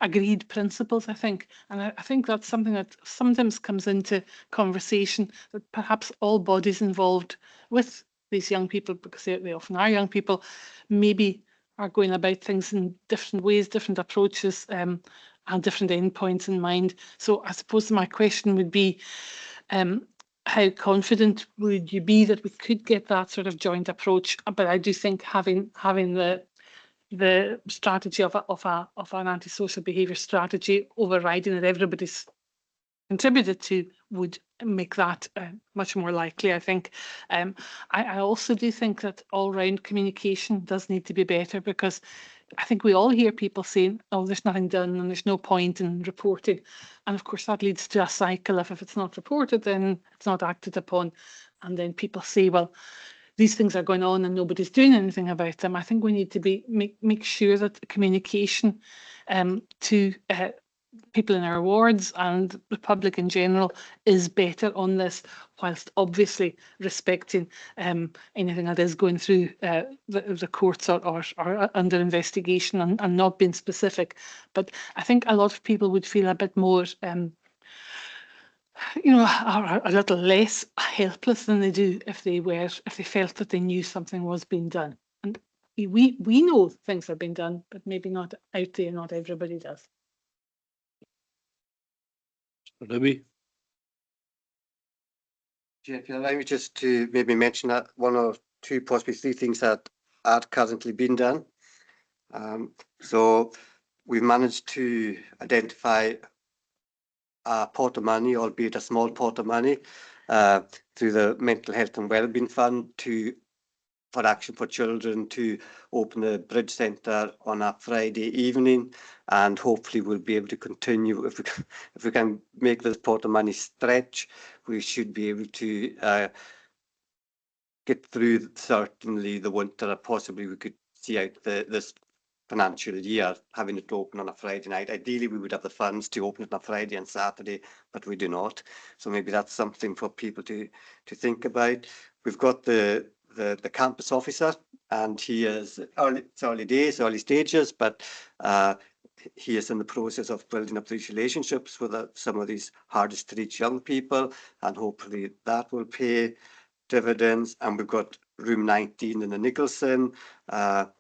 agreed principles, I think. And I think that's something that sometimes comes into conversation, that perhaps all bodies involved with these young people, because they often are young people, maybe are going about things in different ways, different approaches, and different endpoints in mind. So I suppose my question would be, how confident would you be that we could get that sort of joint approach? But I do think having the strategy of an antisocial behaviour strategy overriding that everybody's contributed to would make that much more likely, I think. I also do think that all-round communication does need to be better, because I think we all hear people saying, oh, there's nothing done and there's no point in reporting. And of course, that leads to a cycle of, if it's not reported, then it's not acted upon. And then people say, well, these things are going on and nobody's doing anything about them. I think we need to make sure that communication to people in our wards and the public in general is better on this, whilst obviously respecting anything that is going through the courts or under investigation, and not being specific. But I think a lot of people would feel a bit more a little less helpless than they do if they felt that they knew something was being done. And we know things are being done, but maybe not out there, not everybody does. Libby? If you allow me just to maybe mention that one or two, possibly three things that are currently being done. So we've managed to identify a pot of money, albeit a small pot of money, through the Mental Health and Wellbeing Fund for Action for Children to open a bridge centre on a Friday evening, and hopefully we'll be able to continue. If we can make this pot of money stretch, we should be able to get through certainly the winter, or possibly we could see out this financial year, having it open on a Friday night. Ideally, we would have the funds to open it on a Friday and Saturday, but we do not. So maybe that's something for people to think about. We've got the campus officer, and he is early days, early stages, but he is in the process of building up these relationships with some of these hardest to reach young people, and hopefully that will pay dividends. And we've got room 19 in the Nicholson, and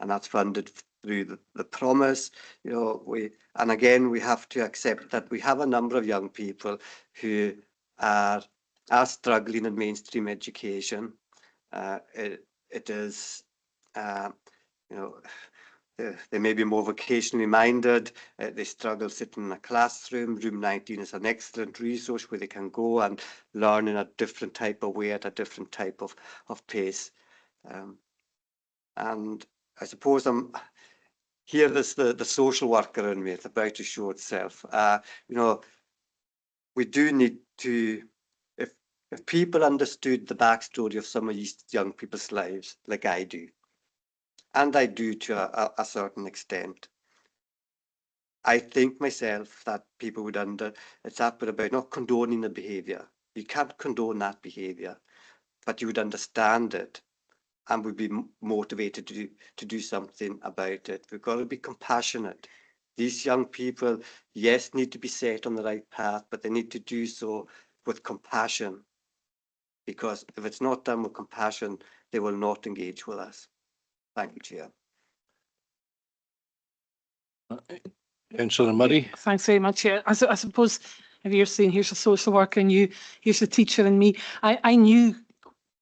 that's funded through the promise. And again, we have to accept that we have a number of young people who are struggling in mainstream education. It is, they may be more vocationally minded. They struggle sitting in a classroom. Room 19 is an excellent resource where they can go and learn in a different type of way, at a different type of pace. And I suppose here there's the social worker in me. It's about to show itself. You know, we do need to, if people understood the backstory of some of these young people's lives, like I do, and I do to a certain extent, I think myself that people would it's about not condoning the behaviour. You can't condone that behaviour, but you would understand it and would be motivated to do something about it. We've got to be compassionate. These young people, yes, need to be set on the right path, but they need to do so with compassion. Because if it's not done with compassion, they will not engage with us. Thank you, Chair. Councillor Murray. Thanks very much. Yeah, I suppose if you're saying here's a social worker and here's a teacher and me, I knew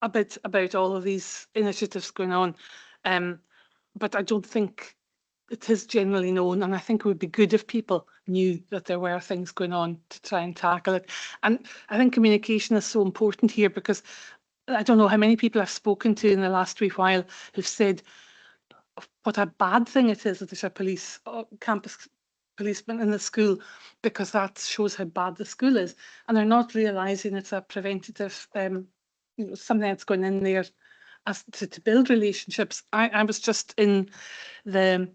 a bit about all of these initiatives going on, but I don't think it is generally known, and I think it would be good if people knew that there were things going on to try and tackle it. And I think communication is so important here, because I don't know how many people I've spoken to in the last wee while who've said what a bad thing it is that there's a campus policeman in the school, because that shows how bad the school is, and they're not realising it's a preventative, something that's going in there as to build relationships. I was just in the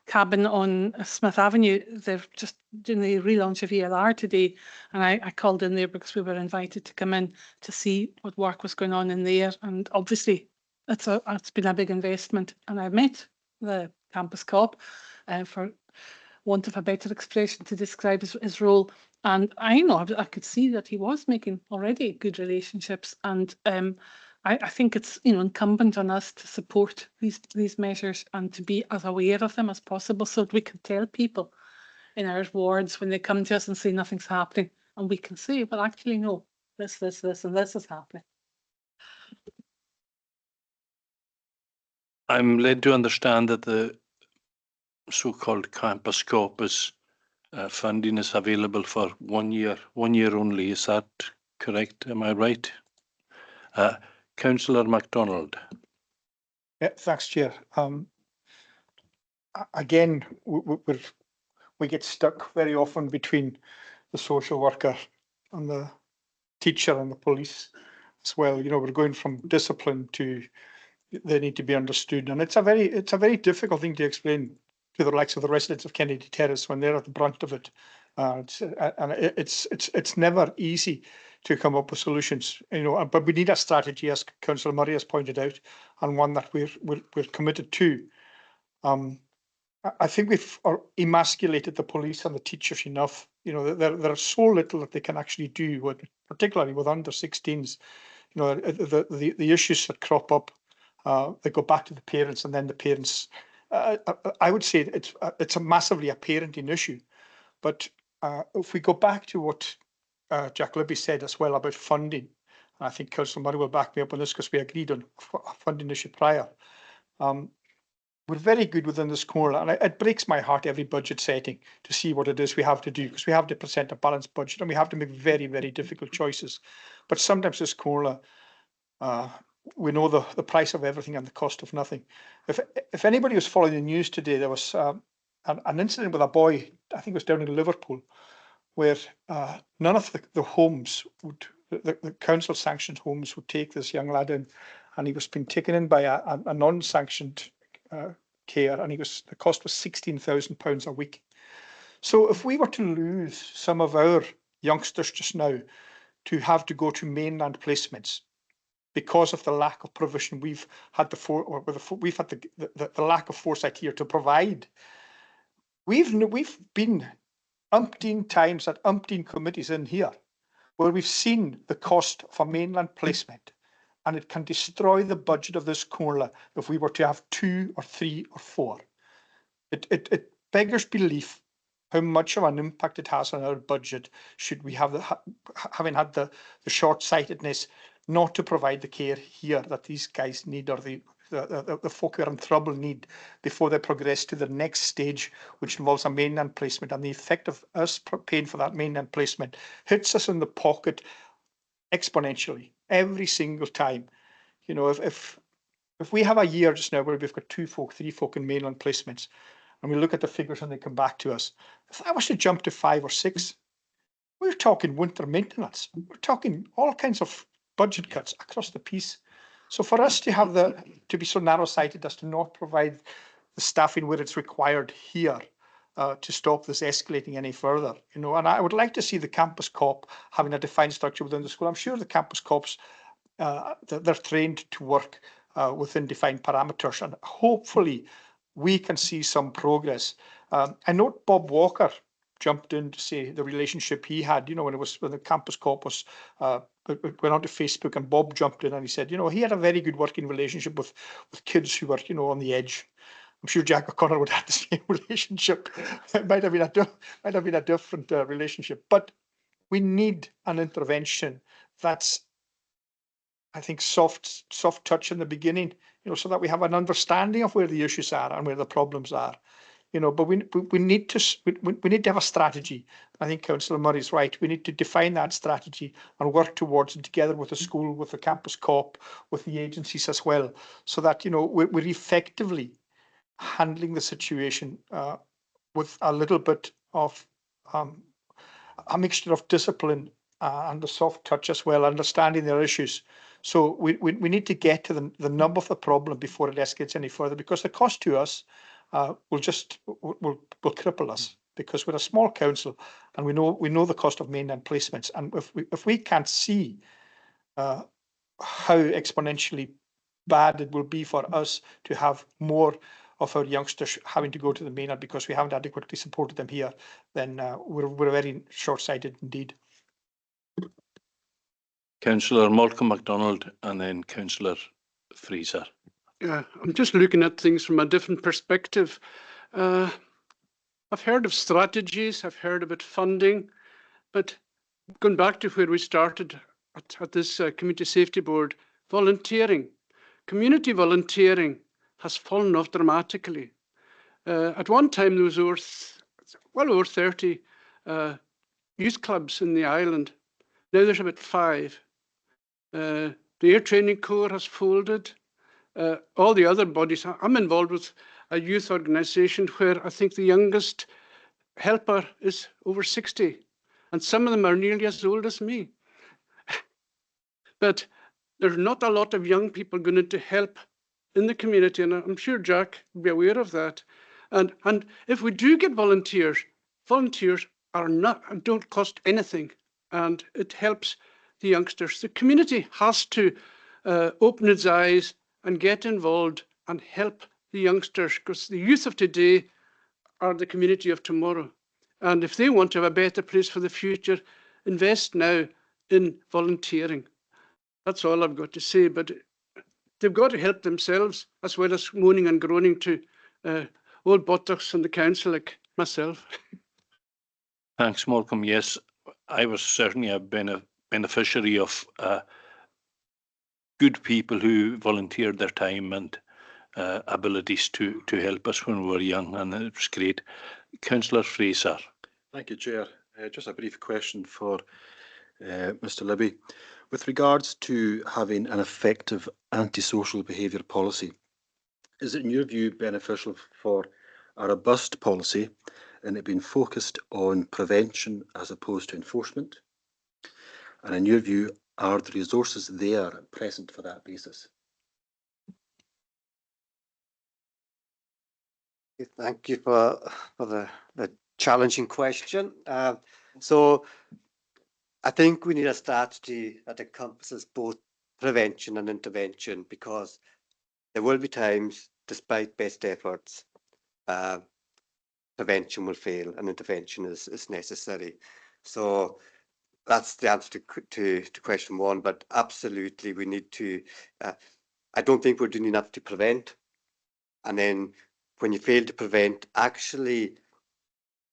cabin on Smith Avenue. They're just doing the relaunch of ELR today, and I called in there because we were invited to come in to see what work was going on in there. And obviously it's been a big investment, and I've met the campus cop, for want of a better expression to describe his role, and I could see that he was making already good relationships, and I think it's incumbent on us to support these measures and to be as aware of them as possible, so that we can tell people in our wards when they come to us and say nothing's happening, and we can say, well, actually no, this and this is happening. I'm led to understand that the so-called campus corpus funding is available for 1 year only. Is that correct? Am I right? Councillor MacDonald. Yeah, thanks, Chair. Again, we get stuck very often between the social worker and the teacher and the police as well. We're going from discipline to they need to be understood, and it's a very difficult thing to explain to the likes of the residents of Kennedy Terrace when they're at the brunt of it. It's never easy to come up with solutions, but we need a strategy, as Councillor Murray has pointed out, and one that we're committed to. I think we've emasculated the police and the teachers enough. There's so little that they can actually do, particularly with under 16s. The issues that crop up, they go back to the parents, and then the parents. I would say it's a massively a parenting issue, but if we go back to what Jack Libby said as well about funding, and I think Councillor Murray will back me up on this because we agreed on a funding issue prior. We're very good within this corner, and it breaks my heart every budget setting to see what it is we have to do, because we have to present a balanced budget and we have to make very, very difficult choices. But sometimes this corner, we know the price of everything and the cost of nothing. If anybody was following the news today, there was an incident with a boy, I think it was down in Liverpool, where none of the homes the council sanctioned homes would take this young lad in, and he was being taken in by a non-sanctioned care, and the cost was £16,000 a week. So if we were to lose some of our youngsters just now to have to go to mainland placements because of the lack of provision we've had the lack of foresight here to provide, we've been umpteen times at umpteen committees in here where we've seen the cost of a mainland placement, and it can destroy the budget of this corner if we were to have 2 or 3 or 4. It beggars belief how much of an impact it has on our budget should we have having had the short-sightedness not to provide the care here that these guys need, or the folk who are in trouble need, before they progress to the next stage, which involves a mainland placement. And the effect of us paying for that mainland placement hits us in the pocket exponentially every single time. If we have a year just now where we've got 2 folk, 3 folk in mainland placements, and we look at the figures and they come back to us. If that was to jump to 5 or 6, we're talking winter maintenance. We're talking all kinds of budget cuts across the piece. So for us to have to be so narrow-sighted as to not provide the staffing where it's required here to stop this escalating any further, and I would like to see the campus COP having a defined structure within the school. I'm sure the campus COPs, they're trained to work within defined parameters, and hopefully we can see some progress. I note Bob Walker jumped in to say the relationship he had, when the campus COP was went onto Facebook, and Bob jumped in and he said, he had a very good working relationship with kids who were, on the edge. I'm sure Jack O'Connor would have the same relationship. It might have been a different relationship, but we need an intervention that's, I think, soft touch in the beginning, so that we have an understanding of where the issues are and where the problems are. But we need to have a strategy. I think Councillor Murray's right. We need to define that strategy and work towards it together with the school, with the campus COP, with the agencies as well, so that we're effectively handling the situation with a little bit of a mixture of discipline and the soft touch as well, understanding their issues. So we need to get to the nub of the problem before it escalates any further, because the cost to us will cripple us, because we're a small council and we know the cost of mainland placements, and if we can't see how exponentially bad it will be for us to have more of our youngsters having to go to the mainland because we haven't adequately supported them here, then we're very short-sighted indeed. Councillor Malcolm MacDonald and then Councillor Fraser. Yeah, I'm just looking at things from a different perspective. I've heard of strategies, I've heard about funding, but going back to where we started at this Community Safety Board, volunteering. Community volunteering has fallen off dramatically. At one time, there was well over 30 youth clubs in the island. Now there's about 5. The Air Training Corps has folded. All the other bodies. I'm involved with a youth organisation where I think the youngest helper is over 60, and some of them are nearly as old as me. But there's not a lot of young people going to help in the community, and I'm sure Jack will be aware of that. And if we do get volunteers don't cost anything, and it helps the youngsters. The community has to open its eyes and get involved and help the youngsters, because the youth of today are the community of tomorrow. And if they want to have a better place for the future, invest now in volunteering. That's all I've got to say, but they've got to help themselves as well as moaning and groaning to old buttocks on the council like myself. Thanks, Malcolm. Yes, I was certainly a beneficiary of good people who volunteered their time and abilities to help us when we were young, and it was great. Councillor Fraser. Thank you, Chair. Just a brief question for Mr. Libby. With regards to having an effective antisocial behaviour policy, is it in your view beneficial for a robust policy and it being focused on prevention as opposed to enforcement? And in your view, are the resources there present for that basis? Thank you for the challenging question. So I think we need a strategy that encompasses both prevention and intervention, because there will be times, despite best efforts, prevention will fail and intervention is necessary. So that's the answer to question 1, but absolutely we need to, I don't think we're doing enough to prevent. And then when you fail to prevent, actually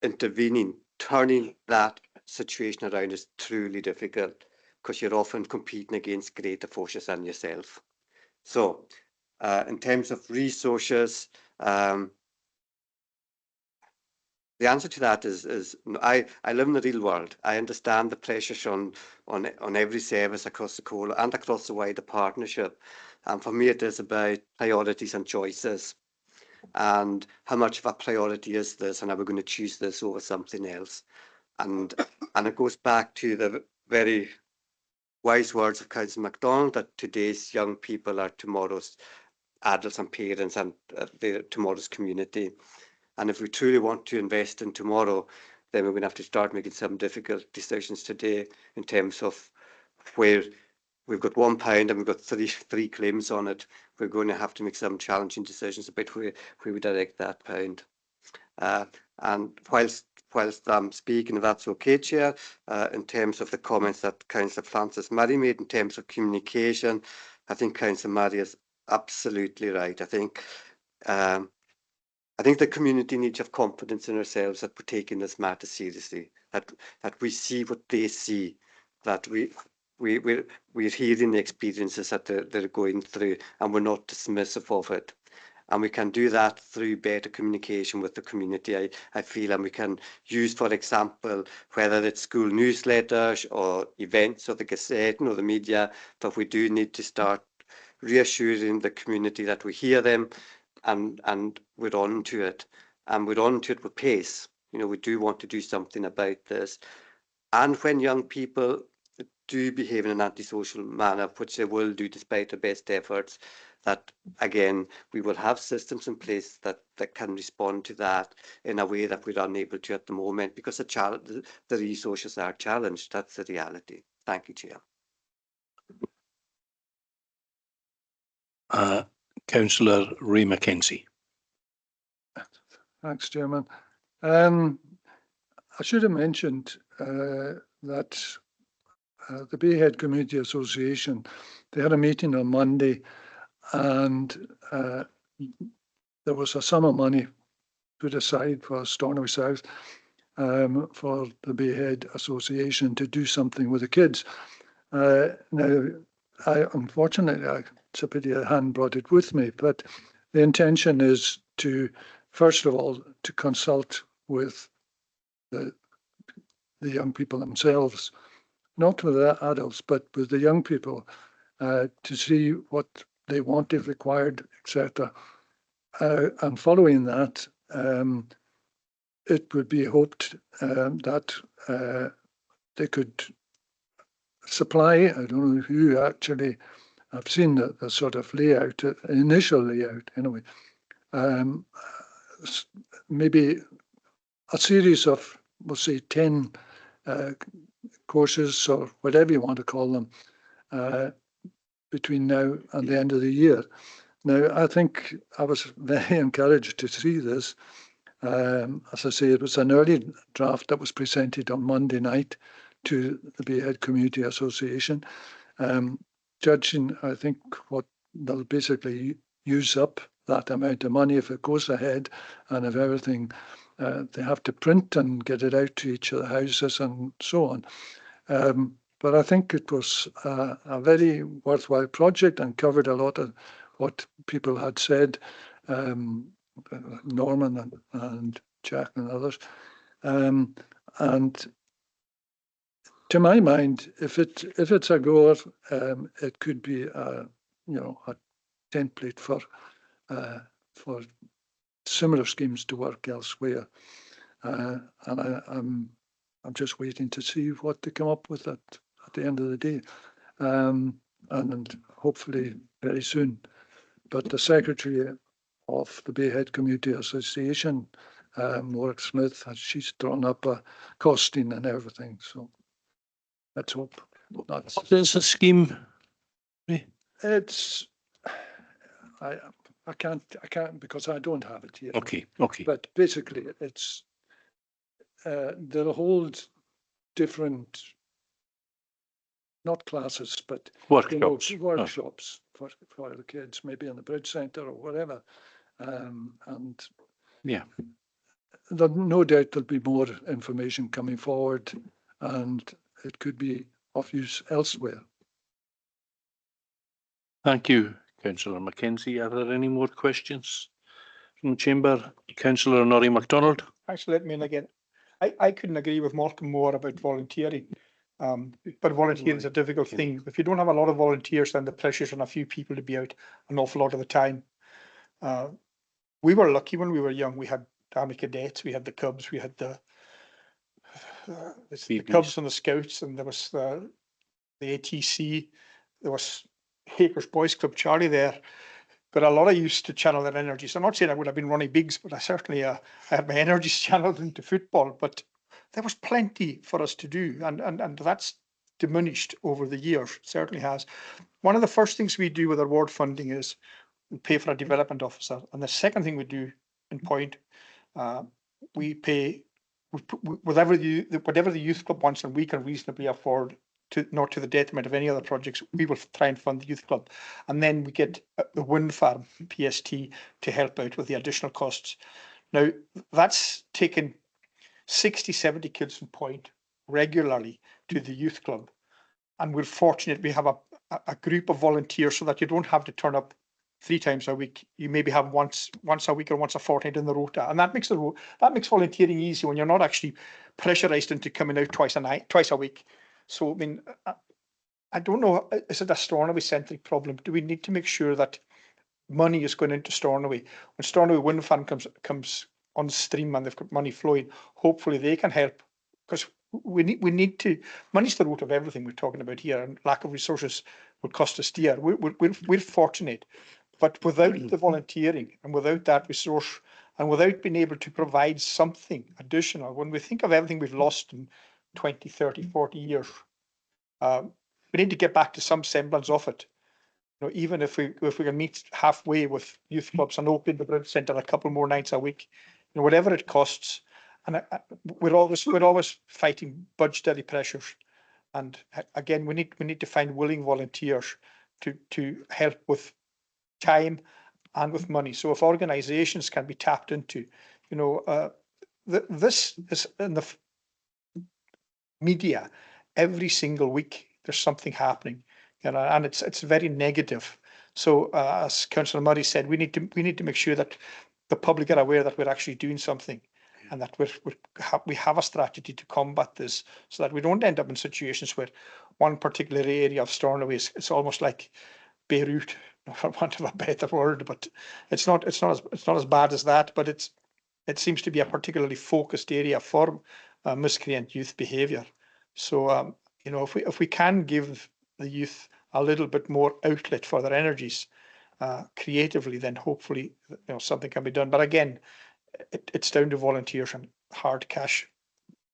intervening, turning that situation around is truly difficult, because you're often competing against greater forces than yourself. So in terms of resources, the answer to that is I live in the real world. I understand the pressures on every service across the Comhairle and across the wider partnership. And for me, it is about priorities and choices. and how much of a priority is this, and are we going to choose this over something else? And it goes back to the very wise words of Councillor MacDonald that today's young people are tomorrow's adults and parents and tomorrow's community. And if we truly want to invest in tomorrow, then we're going to have to start making some difficult decisions today in terms of where we've got £1 and we've got three claims on it. We're going to have to make some challenging decisions about where we direct that pound. And whilst I'm speaking, if that's okay, Chair, in terms of the comments that Councillor Francis Murray made in terms of communication, I think Councillor Murray is absolutely right. I think the community needs to have confidence in ourselves that we're taking this matter seriously, that we see what they see, that we're hearing the experiences that they're going through, and we're not dismissive of it. And we can do that through better communication with the community, I feel, and we can use, for example, whether it's school newsletters or events or the Gazette or the media, but we do need to start reassuring the community that we hear them and we're on to it. And we're on to it with pace. You know, we do want to do something about this. And when young people do behave in an antisocial manner, which they will do despite their best efforts, that again, we will have systems in place that can respond to that in a way that we're unable to at the moment, because the resources are challenged. That's the reality. Thank you, Chair. Councillor Ray Mackenzie. Thanks, Chairman. I should have mentioned that the Bayhead Community Association, they had a meeting on Monday, and there was a sum of money put aside for Stornoway South for the Bayhead Association to do something with the kids. Now, unfortunately, it's a pity I hadn't brought it with me, but the intention is to, first of all, to consult with the young people themselves, not with the adults, but with the young people, to see what they want, if required, etc. And following that, it would be hoped that they could supply, I don't know who actually, I've seen the sort of layout, initial layout anyway, maybe a series of, we'll say 10 courses or whatever you want to call them between now and the end of the year. Now, I think I was very encouraged to see this. As I say, it was an early draft that was presented on Monday night to the Bayhead Community Association. Judging, I think, what they'll basically use up that amount of money if it goes ahead, and if everything, they have to print and get it out to each of the houses and so on. But I think it was a very worthwhile project and covered a lot of what people had said, Norman and Jack and others. And to my mind, if it's a goer, it could be a template for similar schemes to work elsewhere. And I'm just waiting to see what they come up with at the end of the day, and hopefully very soon. But the Secretary of the Bayhead Community Association, Laura Smith, she's drawn up a costing and everything. So let's hope. What is the scheme? It's I can't because I don't have it here. Okay. But basically, it's they'll hold different, not classes, but workshops, workshops for the kids, maybe in the Bridge Centre or whatever. And yeah, no doubt there'll be more information coming forward, and it could be of use elsewhere. Thank you, Councillor Mackenzie. Are there any more questions from the Chamber? Councillor Norrie MacDonald. Actually, let me in again. I couldn't agree with Morecambe more about volunteering. But volunteering is a difficult thing. If you don't have a lot of volunteers, then the pressure's on a few people to be out an awful lot of the time. we were lucky when we were young. We had Army Cadets, we had the Cubs, we had the Cubs and the Scouts, and there was the ATC, there was Hakers Boys Club Charlie there. Got a lot of use to channel their energies. I'm not saying I would have been Ronnie Biggs, but I certainly I had my energies channeled into football. But there was plenty for us to do, and that's diminished over the years. Certainly has. One of the first things we do with our ward funding is we pay for a development officer, and the second thing we do in Point, we pay whatever the youth club wants, and we can reasonably afford to, not to the detriment of any other projects. We will try and fund the youth club, and then we get the wind farm PST to help out with the additional costs. Now that's taken 60-70 kids from Point regularly to the youth club, and we're fortunate we have a group of volunteers so that you don't have to turn up 3 times a week. You maybe have once a week or once a fortnight in the rota, and that makes volunteering easy when you're not actually pressurized into coming out twice a week. So I mean, I don't know, is it a Stornoway centric problem? Do we need to make sure that money is going into Stornoway? When Stornoway Wind Farm comes on stream and they've got money flowing, hopefully they can help, because we need to. Money's the root of everything we're talking about here, and lack of resources will cost us dear. We're fortunate, but without the volunteering and without that resource and without being able to provide something additional, when we think of everything we've lost in 20, 30, 40 years, we need to get back to some semblance of it. You know, even if we can meet halfway with youth clubs and open the Bridge Centre a couple more nights a week, you know, whatever it costs. And we're always fighting budgetary pressures. And again, we need to find willing volunteers to help with time and with money. So if organisations can be tapped into, you know, this is in the media every single week. There's something happening, you know, and it's very negative. So as Councillor Murray said, we need to make sure that the public are aware that we're actually doing something, and that we have a strategy to combat this, so that we don't end up in situations where one particular area of Stornoway it's almost like Beirut, for want of a better word. But it's not as bad as that. But it seems to be a particularly focused area for miscreant youth behaviour. So you know, if we can give the youth a little bit more outlet for their energies creatively, then hopefully, you know, something can be done. But again, it's down to volunteers and hard cash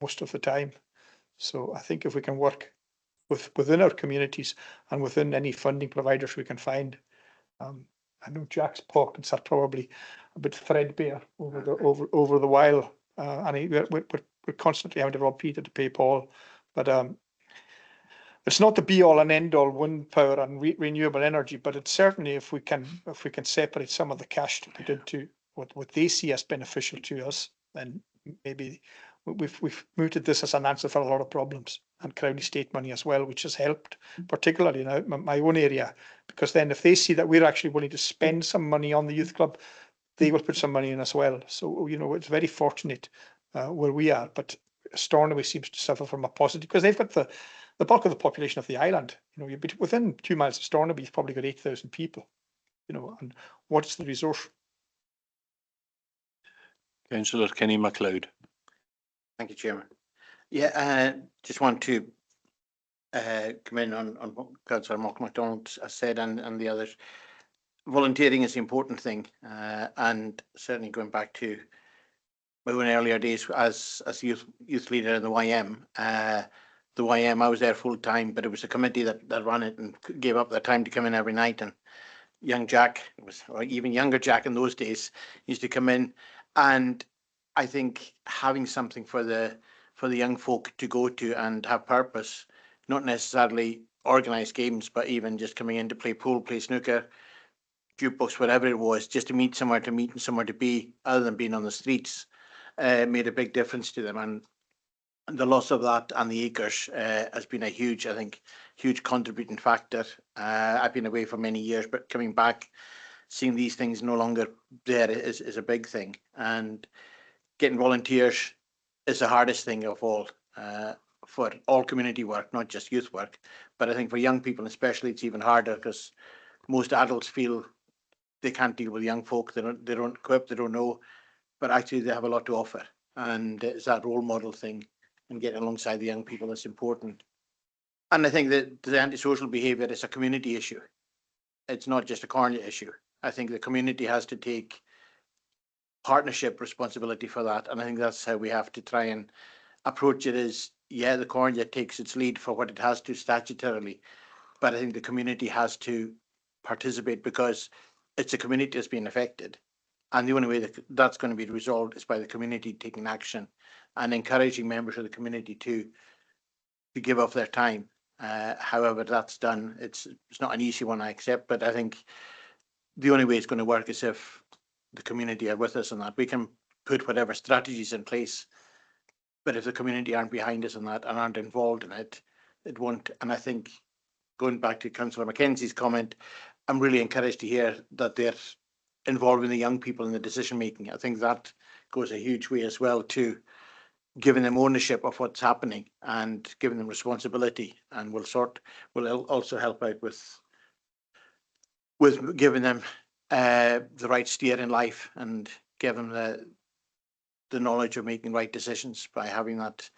most of the time. So I think if we can work within our communities and within any funding providers we can find, I know Jack's pockets are probably a bit threadbare over the while, and we're constantly having to rob Peter to pay Paul. But it's not the be all and end all wind power and renewable energy, but it's certainly, if we can separate some of the cash to put into what they see as beneficial to us, then maybe we've mooted this as an answer for a lot of problems, and Crown Estate money as well, which has helped, particularly in my own area, because then if they see that we're actually willing to spend some money on the youth club, they will put some money in as well. So, you know, it's very fortunate where we are, but Stornoway seems to suffer from a positive, because they've got the bulk of the population of the island. You know, you'd be within 2 miles of Stornoway, you've probably got 8,000 people, you know, and what's the resource? Councillor Kenny MacLeod. Thank you, Chairman. Yeah, just want to come in on what Councillor Mark MacDonald has said, and the others. Volunteering is the important thing, and certainly going back to my own earlier days as youth leader in the YM. The YM, I was there full time, but it was a committee that ran it and gave up their time to come in every night. And young Jack, or even younger Jack in those days, used to come in. And I think having something for the young folk to go to and have purpose, not necessarily organised games, but even just coming in to play pool, play snooker, jukebox, whatever it was, just to meet somewhere to meet and somewhere to be, other than being on the streets, made a big difference to them. And the loss of that and the acres has been a huge contributing factor. I've been away for many years, but coming back, seeing these things no longer there is a big thing. And getting volunteers is the hardest thing of all, for all community work, not just youth work. But I think for young people especially, it's even harder, because most adults feel they can't deal with young folk, they don't equip, they don't know, but actually they have a lot to offer. And it's that role model thing and getting alongside the young people that's important. And I think that the antisocial behaviour is a community issue. It's not just a Comhairle issue. I think the community has to take partnership responsibility for that. And I think that's how we have to try and approach it is, yeah, the Comhairle takes its lead for what it has to statutorily, but I think the community has to participate because it's a community that's being affected. And the only way that that's going to be resolved is by the community taking action and encouraging members of the community to give up their time. However that's done, it's not an easy one, I accept, but I think the only way it's going to work is if the community are with us on that. We can put whatever strategies in place, but if the community aren't behind us on that and aren't involved in it, it won't. And I think going back to Councillor Mackenzie's comment, I'm really encouraged to hear that they're involving the young people in the decision making. I think that goes a huge way as well to giving them ownership of what's happening and giving them responsibility, and will also help out with giving them the right steer in life and give them the knowledge of making right decisions by having that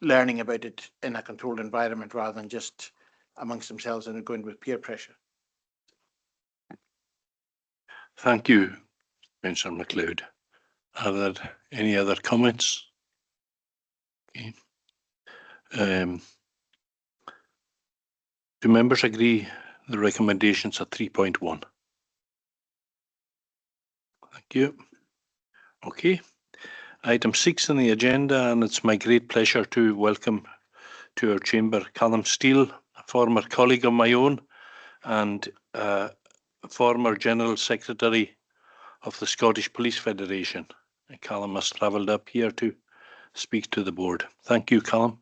learning about it in a controlled environment rather than just amongst themselves and going with peer pressure. Thank you, Councillor MacLeod. Are there any other comments? Okay. Do members agree the recommendations are 3.1? Thank you. Okay. Item 6 on the agenda, and it's my great pleasure to welcome to our chamber Callum Steele, a former colleague of my own and former General Secretary of the Scottish Police Federation. And Callum has travelled up here to speak to the board. Thank you, Callum.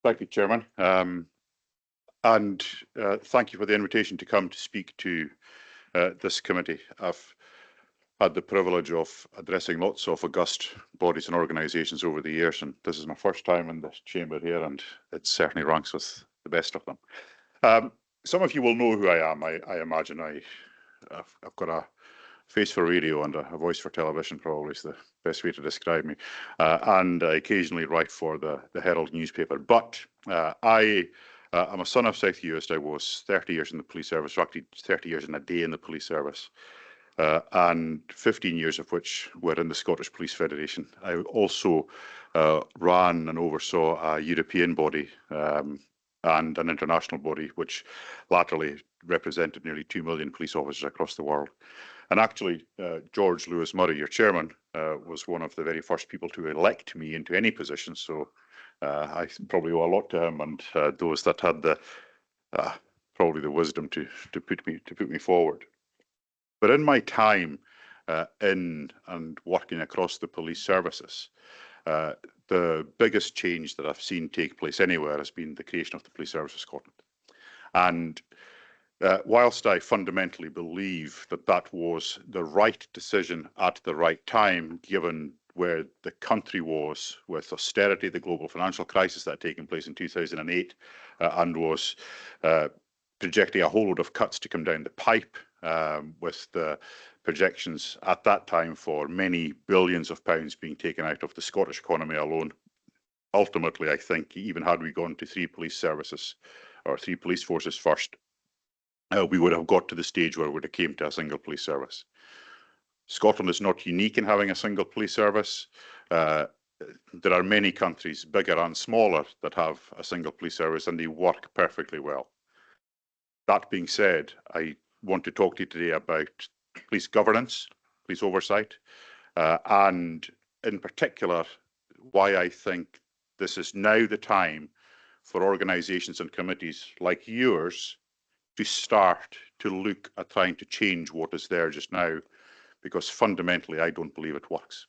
Thank you, Chairman. And thank you for the invitation to come to speak to this committee. I've had the privilege of addressing lots of august bodies and organisations over the years, and this is my first time in this chamber here, and it certainly ranks with the best of them. Some of you will know who I am. I imagine I've got a face for radio and a voice for television, probably is the best way to describe me. And I occasionally write for the Herald newspaper. But I'm a son of South Uist. I was 30 years in the police service, or actually 30 years and a day in the police service, and 15 years of which were in the Scottish Police Federation. I also ran and oversaw a European body and an international body, which latterly represented nearly 2 million police officers across the world. And actually, George Lewis Murray, your chairman, was one of the very first people to elect me into any position. So I probably owe a lot to him and those that had the probably the wisdom to put me forward. But in my time in and working across the police services, the biggest change that I've seen take place anywhere has been the creation of the Police Service of Scotland. And whilst I fundamentally believe that that was the right decision at the right time, given where the country was with austerity, the global financial crisis that had taken place in 2008, and was projecting a whole load of cuts to come down the pipe, with the projections at that time for many billions of pounds being taken out of the Scottish economy alone. Ultimately, I think even had we gone to 3 police services or 3 police forces first, we would have got to the stage where we would have came to a single police service. Scotland is not unique in having a single police service. There are many countries, bigger and smaller, that have a single police service, and they work perfectly well. That being said, I want to talk to you today about police governance, police oversight, and in particular, why I think this is now the time for organisations and committees like yours to start to look at trying to change what is there just now, because fundamentally I don't believe it works.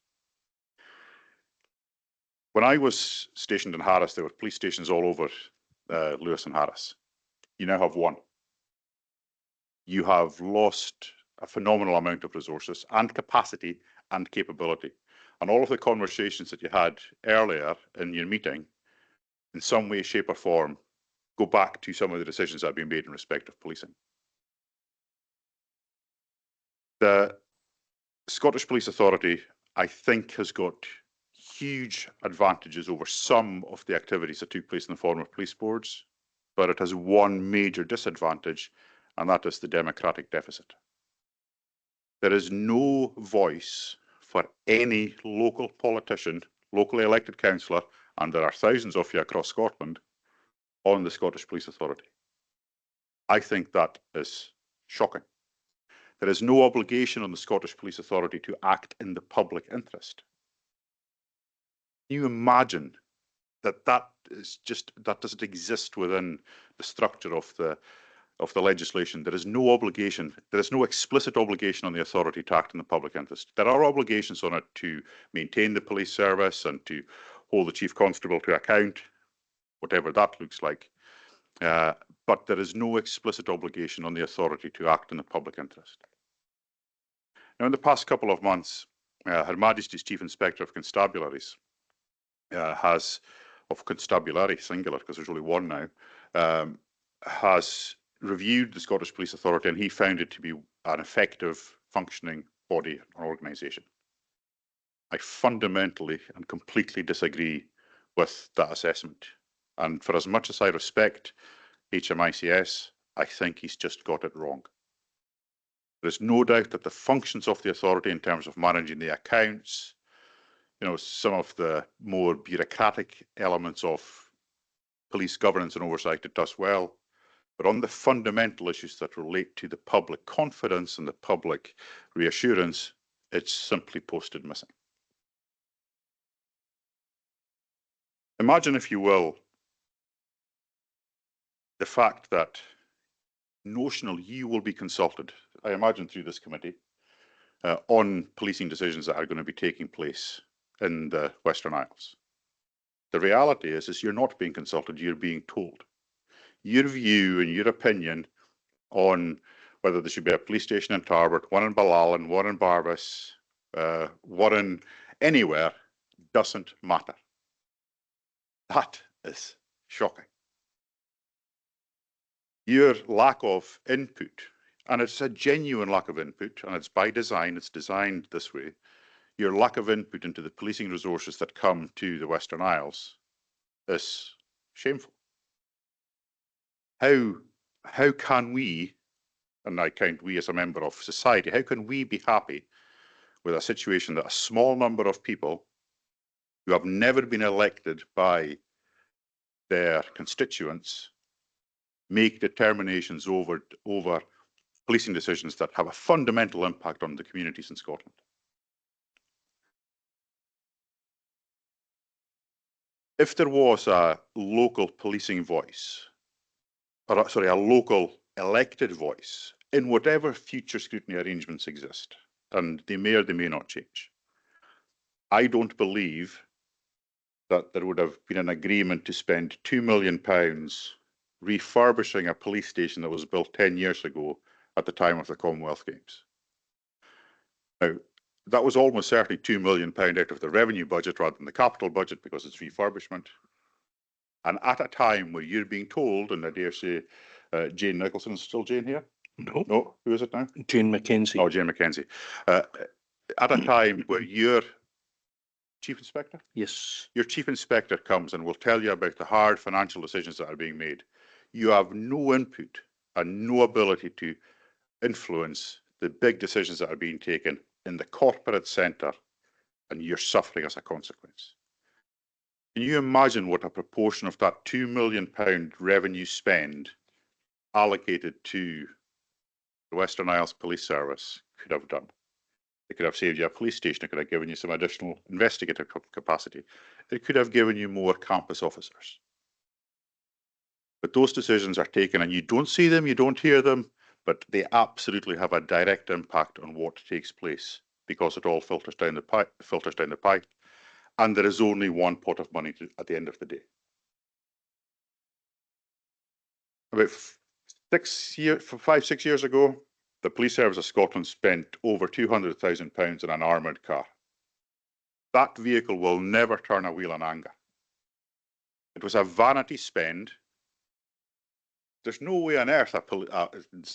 When I was stationed in Harris, there were police stations all over Lewis and Harris. You now have 1. You have lost a phenomenal amount of resources and capacity and capability. And all of the conversations that you had earlier in your meeting in some way, shape or form, go back to some of the decisions that have been made in respect of policing. The Scottish Police Authority, I think, has got huge advantages over some of the activities that took place in the former police boards, but it has one major disadvantage, and that is the democratic deficit. There is no voice for any local politician, locally elected councillor, and there are thousands of you across Scotland, on the Scottish Police Authority. I think that is shocking. There is no obligation on the Scottish Police Authority to act in the public interest. Can you imagine that that doesn't exist within the structure of the legislation? There is no obligation, there is no explicit obligation on the authority to act in the public interest. There are obligations on it to maintain the police service and to hold the Chief Constable to account, whatever that looks like. But there is no explicit obligation on the authority to act in the public interest. Now, in the past couple of months, Her Majesty's Chief Inspector of Constabularies of Constabulary, singular, because there's only one now, has reviewed the Scottish Police Authority, and he found it to be an effective, functioning body or organisation. I fundamentally and completely disagree with that assessment. And for as much as I respect HMICS, I think he's just got it wrong. There is no doubt that the functions of the authority in terms of managing the accounts, some of the more bureaucratic elements of police governance and oversight, it does well. But on the fundamental issues that relate to the public confidence and the public reassurance, it's simply posted missing. Imagine, if you will, the fact that notionally you will be consulted, I imagine through this committee, on policing decisions that are going to be taking place in the Western Isles. The reality is you're not being consulted, you're being told. Your view and your opinion on whether there should be a police station in Tarbert, one in Ballallen, one in Barbas, one in anywhere, doesn't matter. That is shocking. Your lack of input, and it's a genuine lack of input, and it's by design, it's designed this way, your lack of input into the policing resources that come to the Western Isles is shameful. How can we, and I count we as a member of society, how can we be happy with a situation that a small number of people who have never been elected by their constituents make determinations over policing decisions that have a fundamental impact on the communities in Scotland? If there was a local policing voice, or sorry, a local elected voice in whatever future scrutiny arrangements exist, and they may or they may not change, I don't believe that there would have been an agreement to spend £2 million refurbishing a police station that was built 10 years ago at the time of the Commonwealth Games. Now, that was almost certainly £2 million out of the revenue budget rather than the capital budget, because it's refurbishment. And at a time where you're being told, and I dare say Jane Nicholson, is still Jane here? No. No, who is it now? Jane Mackenzie. Oh, Jane Mackenzie. At a time where your Chief Inspector? Yes. Your Chief Inspector comes and will tell you about the hard financial decisions that are being made. You have no input and no ability to influence the big decisions that are being taken in the corporate centre, and you're suffering as a consequence. Can you imagine what a proportion of that £2 million revenue spend allocated to the Western Isles Police Service could have done? It could have saved you a police station. It could have given you some additional investigative capacity. It could have given you more campus officers. But those decisions are taken, and you don't see them, you don't hear them, but they absolutely have a direct impact on what takes place, because it all filters down the pipe, and there is only one pot of money at the end of the day. About 5-6 years ago, the Police Service of Scotland spent over £200,000 in an armoured car. That vehicle will never turn a wheel in anger. It was a vanity spend. There's no way on earth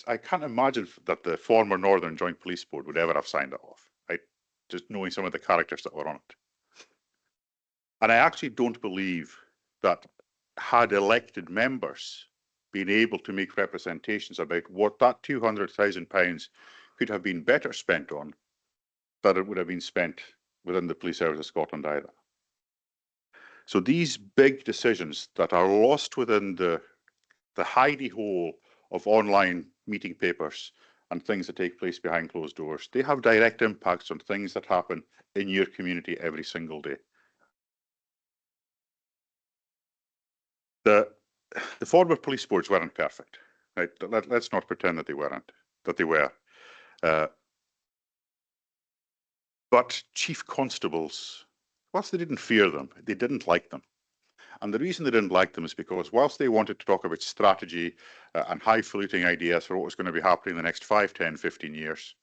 I can't imagine that the former Northern Joint Police Board would ever have signed it off, right? Just knowing some of the characters that were on it. And I actually don't believe that had elected members been able to make representations about what that £200,000 could have been better spent on, that it would have been spent within the Police Service of Scotland either. So these big decisions that are lost within the hidey hole of online meeting papers and things that take place behind closed doors, they have direct impacts on things that happen in your community every single day. The former police boards weren't perfect, right? Let's not pretend that they weren't, that they were. But chief constables, whilst they didn't fear them, they didn't like them. And the reason they didn't like them is because whilst they wanted to talk about strategy and highfalutin ideas for what was going to be happening in the next 5, 10, 15 years,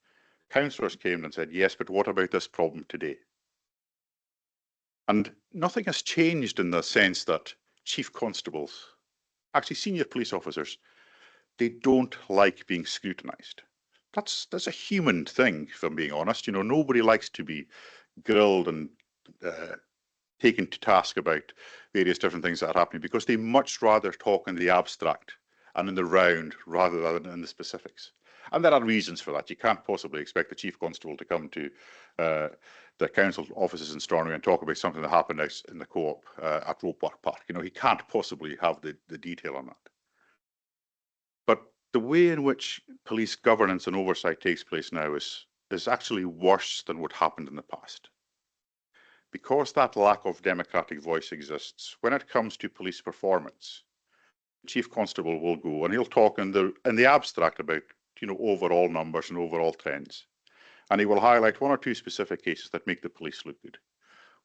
councillors came and said, yes, but what about this problem today? And nothing has changed in the sense that chief constables, actually senior police officers, they don't like being scrutinised. That's a human thing, if I'm being honest. You know, nobody likes to be grilled and taken to task about various different things that are happening, because they much rather talk in the abstract and in the round rather than in the specifics. And there are reasons for that. You can't possibly expect the chief constable to come to the council offices in Stornoway and talk about something that happened out in the co-op at Ropework Park. You know, he can't possibly have the detail on that. But the way in which police governance and oversight takes place now is actually worse than what happened in the past. Because that lack of democratic voice exists, when it comes to police performance, the chief constable will go and he'll talk in the abstract about, you know, overall numbers and overall trends. And he will highlight one or two specific cases that make the police look good.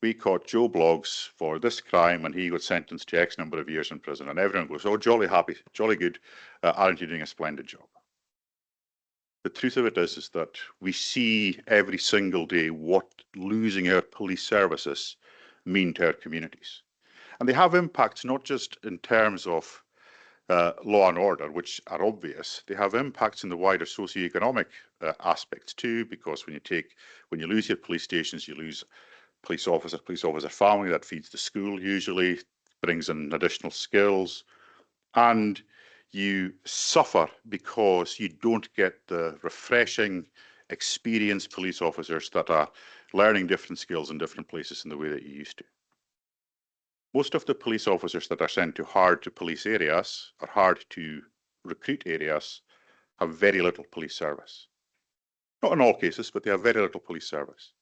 We caught Joe Bloggs for this crime and he got sentenced to X number of years in prison. And everyone goes, oh, jolly happy, jolly good, aren't you doing a splendid job? The truth of it is that we see every single day what losing our police services mean to our communities. And they have impacts not just in terms of law and order, which are obvious. They have impacts in the wider socioeconomic aspects too, because when you lose your police stations, you lose police officer family, that feeds the school usually, brings in additional skills, and you suffer because you don't get the refreshing, experienced police officers that are learning different skills in different places in the way that you used to. Most of the police officers that are sent to hard to police areas or hard to recruit areas have very little police service. Not in all cases, but they have very little police service.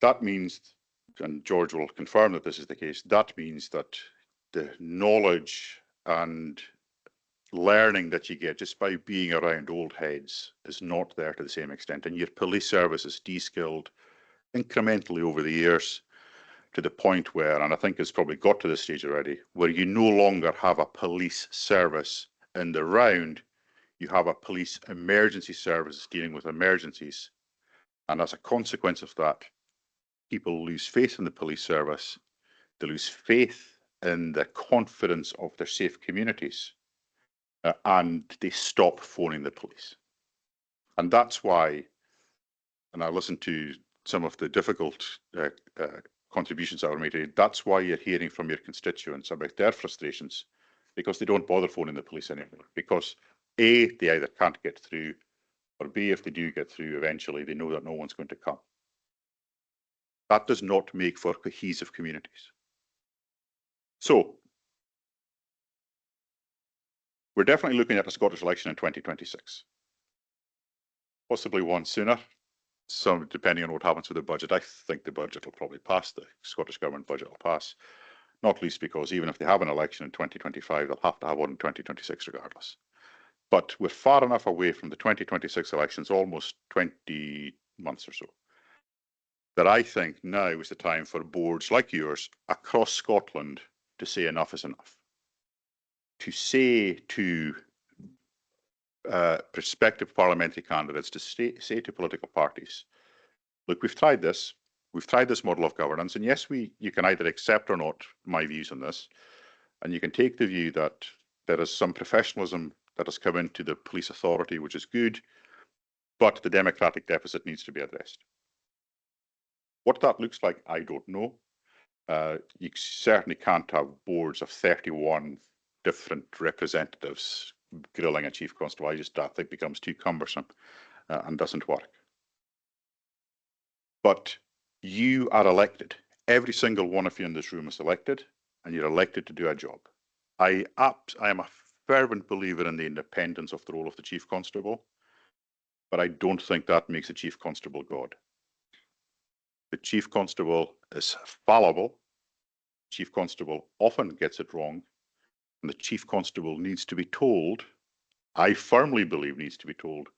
That means, and George will confirm that this is the case, that means that the knowledge and learning that you get just by being around old heads is not there to the same extent. And your police service is de-skilled incrementally over the years to the point where, and I think it's probably got to this stage already, where you no longer have a police service in the round, you have a police emergency service dealing with emergencies. And as a consequence of that, people lose faith in the police service, they lose faith in the confidence of their safe communities, and they stop phoning the police. And that's why, and I listened to some of the difficult contributions that were made today, that's why you're hearing from your constituents about their frustrations, because they don't bother phoning the police anymore. Because A, they either can't get through, or B, if they do get through eventually, they know that no one's going to come. That does not make for cohesive communities. So, we're definitely looking at a Scottish election in 2026. Possibly one sooner, some depending on what happens with the budget. I think the budget will probably pass, the Scottish Government budget will pass, not least because even if they have an election in 2025, they'll have to have one in 2026 regardless. But we're far enough away from the 2026 elections, almost 20 months or so, that I think now is the time for boards like yours across Scotland to say enough is enough. To say to prospective parliamentary candidates, to say to political parties, look, we've tried this, We've tried this model of governance, and yes, you can either accept or not my views on this, and you can take the view that there is some professionalism that has come into the police authority, which is good, but the democratic deficit needs to be addressed. What that looks like, I don't know. You certainly can't have boards of 31 different representatives grilling a chief constable. I think it becomes too cumbersome and doesn't work. But you are elected. Every single one of you in this room is elected, and you're elected to do a job. I am a fervent believer in the independence of the role of the chief constable, but I don't think that makes a chief constable God. The chief constable is fallible. Chief constable often gets it wrong, and the chief constable needs to be told, I firmly believe needs to be told,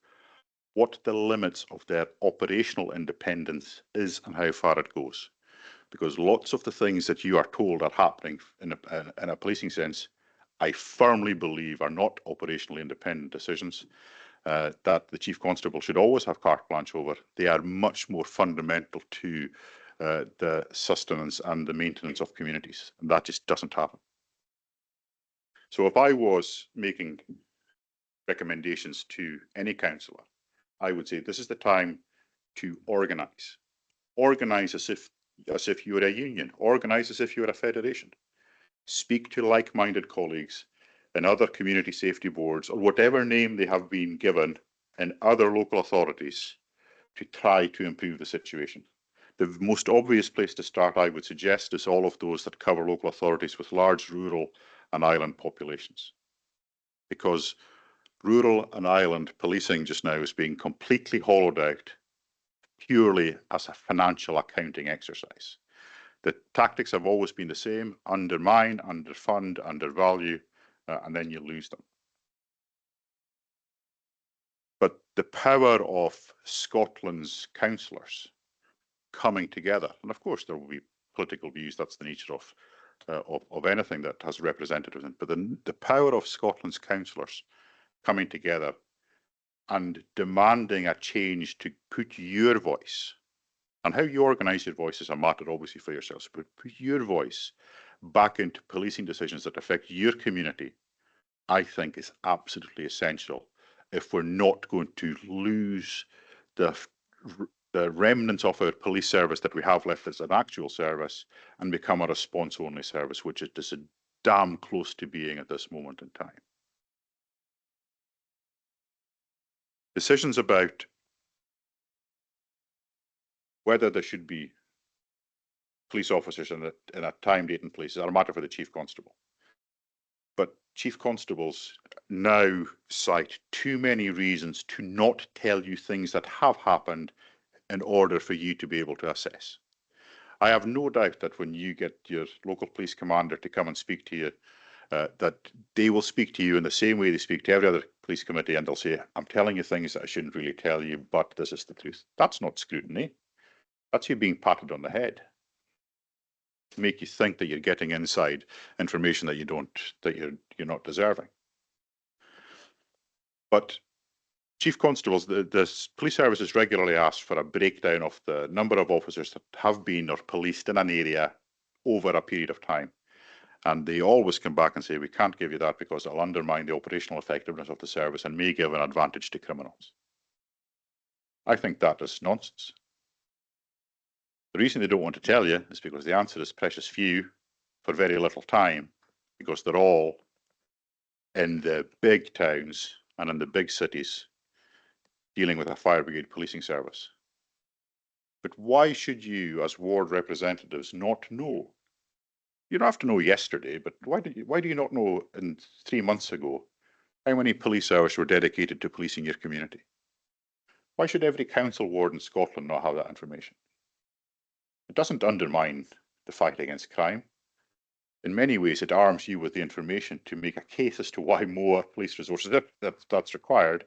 what the limits of their operational independence is and how far it goes. Because lots of the things that you are told are happening in a policing sense, I firmly believe are not operationally independent decisions that the chief constable should always have carte blanche over. They are much more fundamental to the sustenance and the maintenance of communities, and that just doesn't happen. So if I was making recommendations to any councillor, I would say this is the time to organise. Organise as if you were a union. Organise as if you were a federation. Speak to like-minded colleagues in other community safety boards or whatever name they have been given in other local authorities to try to improve the situation. The most obvious place to start, I would suggest, is all of those that cover local authorities with large rural and island populations. Because rural and island policing just now is being completely hollowed out purely as a financial accounting exercise. The tactics have always been the same: undermine, underfund, undervalue, and then you lose them. But the power of Scotland's councillors coming together, and of course there will be political views, that's the nature of anything that has representatives, but the power of Scotland's councillors coming together and demanding a change to put your voice, and how you organise your voice is a matter obviously for yourselves, but put your voice back into policing decisions that affect your community, I think is absolutely essential if we're not going to lose the remnants of our police service that we have left as an actual service and become a response-only service, which it is damn close to being at this moment in time. Decisions about whether there should be police officers in a time, date and place are a matter for the chief constable. But chief constables now cite too many reasons to not tell you things that have happened in order for you to be able to assess. I have no doubt that when you get your local police commander to come and speak to you, that they will speak to you in the same way they speak to every other police committee, and they'll say, I'm telling you things that I shouldn't really tell you, but this is the truth. That's not scrutiny. That's you being patted on the head. Make you think that you're getting inside information that you're not deserving. But chief constables, the police service is regularly asked for a breakdown of the number of officers that have been or policed in an area over a period of time. And they always come back and say, we can't give you that because it'll undermine the operational effectiveness of the service and may give an advantage to criminals. I think that is nonsense. The reason they don't want to tell you is because the answer is precious few for very little time, because they're all in the big towns and in the big cities dealing with a fire brigade policing service. But why should you, as ward representatives, not know? You don't have to know yesterday, but why do you not know in 3 months ago how many police hours were dedicated to policing your community? Why should every council ward in Scotland not have that information? It doesn't undermine the fight against crime. In many ways, it arms you with the information to make a case as to why more police resources, if that's required,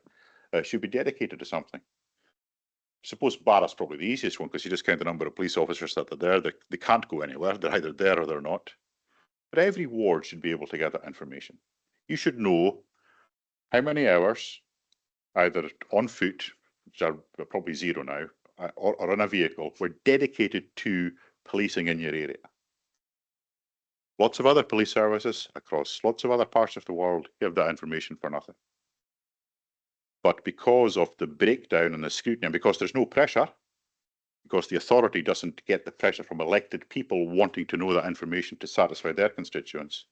should be dedicated to something. I suppose Barra's probably the easiest one because you just count the number of police officers that are there. They can't go anywhere. They're either there or they're not. But every ward should be able to get that information. You should know how many hours, either on foot, which are probably 0 now, or in a vehicle were dedicated to policing in your area. Lots of other police services across lots of other parts of the world give that information for nothing. But because of the breakdown in the scrutiny, and because there's no pressure, because the authority doesn't get the pressure from elected people wanting to know that information to satisfy their constituents,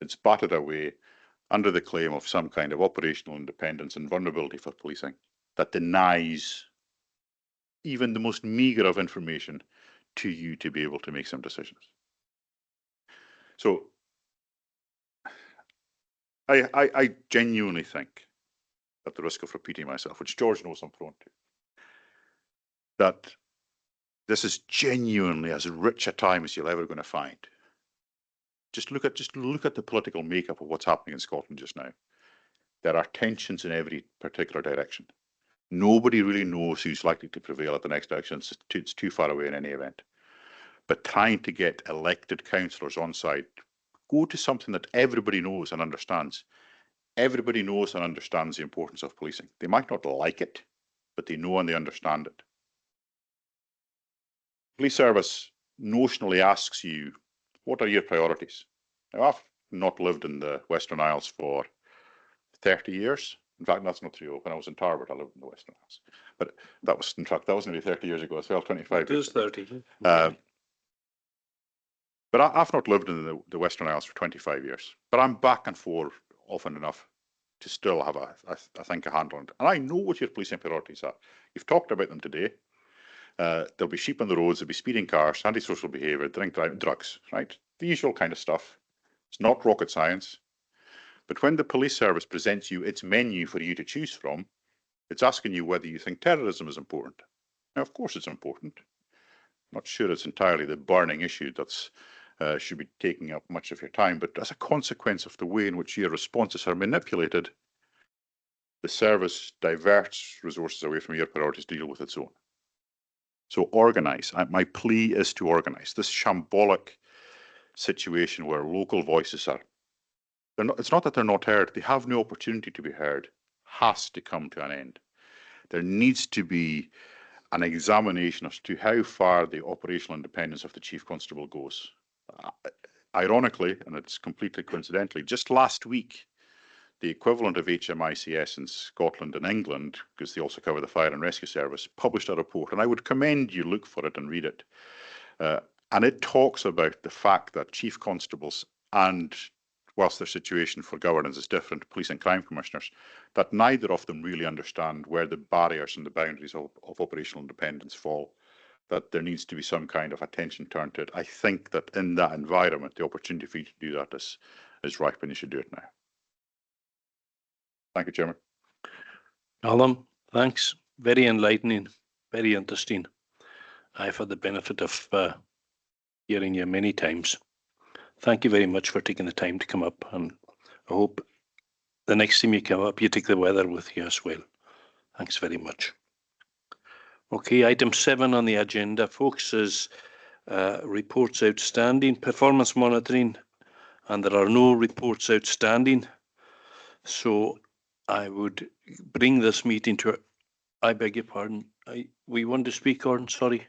it's battered away under the claim of some kind of operational independence and vulnerability for policing that denies even the most meagre of information to you to be able to make some decisions. So I genuinely think, at the risk of repeating myself, which George knows I'm prone to, that this is genuinely as rich a time as you're ever going to find. Just look at the political makeup of what's happening in Scotland just now. There are tensions in every particular direction. Nobody really knows who's likely to prevail at the next election. It's too far away in any event. But trying to get elected councillors on side, go to something that everybody knows and understands. Everybody knows and understands the importance of policing. They might not like it, but they know and they understand it. Police service notionally asks you, what are your priorities? Now, I've not lived in the Western Isles for 30 years. In fact, that's not true. When I was in Tarbert, I lived in the Western Isles. But that was, in fact, that was nearly 30 years ago as well, 25 years. It is 30. But I've not lived in the Western Isles for 25 years. But I'm back and forth often enough to still have, I think, a handle on it. And I know what your policing priorities are. You've talked about them today. There'll be sheep on the roads, there'll be speeding cars, antisocial behaviour, driving, drugs, right? The usual kind of stuff. It's not rocket science. But when the police service presents you its menu for you to choose from, it's asking you whether you think terrorism is important. Now, of course it's important. I'm not sure it's entirely the burning issue that's should be taking up much of your time, but as a consequence of the way in which your responses are manipulated, the service diverts resources away from your priorities to deal with its own. So organise. My plea is to organise. This shambolic situation where local voices are, it's not that they're not heard, they have no opportunity to be heard, has to come to an end. There needs to be an examination as to how far the operational independence of the Chief Constable goes. Ironically, and it's completely coincidentally, just last week, the equivalent of HMICS in Scotland and England, because they also cover the Fire and Rescue Service, published a report, and I would commend you look for it and read it. And it talks about the fact that Chief Constables, and whilst their situation for governance is different, police and crime commissioners, that neither of them really understand where the barriers and the boundaries of operational independence fall, that there needs to be some kind of attention turned to it. I think that in that environment, the opportunity for you to do that is ripe, and you should do it now. Thank you, Chairman. Alan, thanks. Very enlightening, very interesting. I've had the benefit of hearing you many times. Thank you very much for taking the time to come up, and I hope the next time you come up, you take the weather with you as well. Thanks very much. Okay, item 7 on the agenda, folks, is reports outstanding, performance monitoring, and there are no reports outstanding. So I would bring this meeting to, I beg your pardon, we want to speak, Gordon, sorry.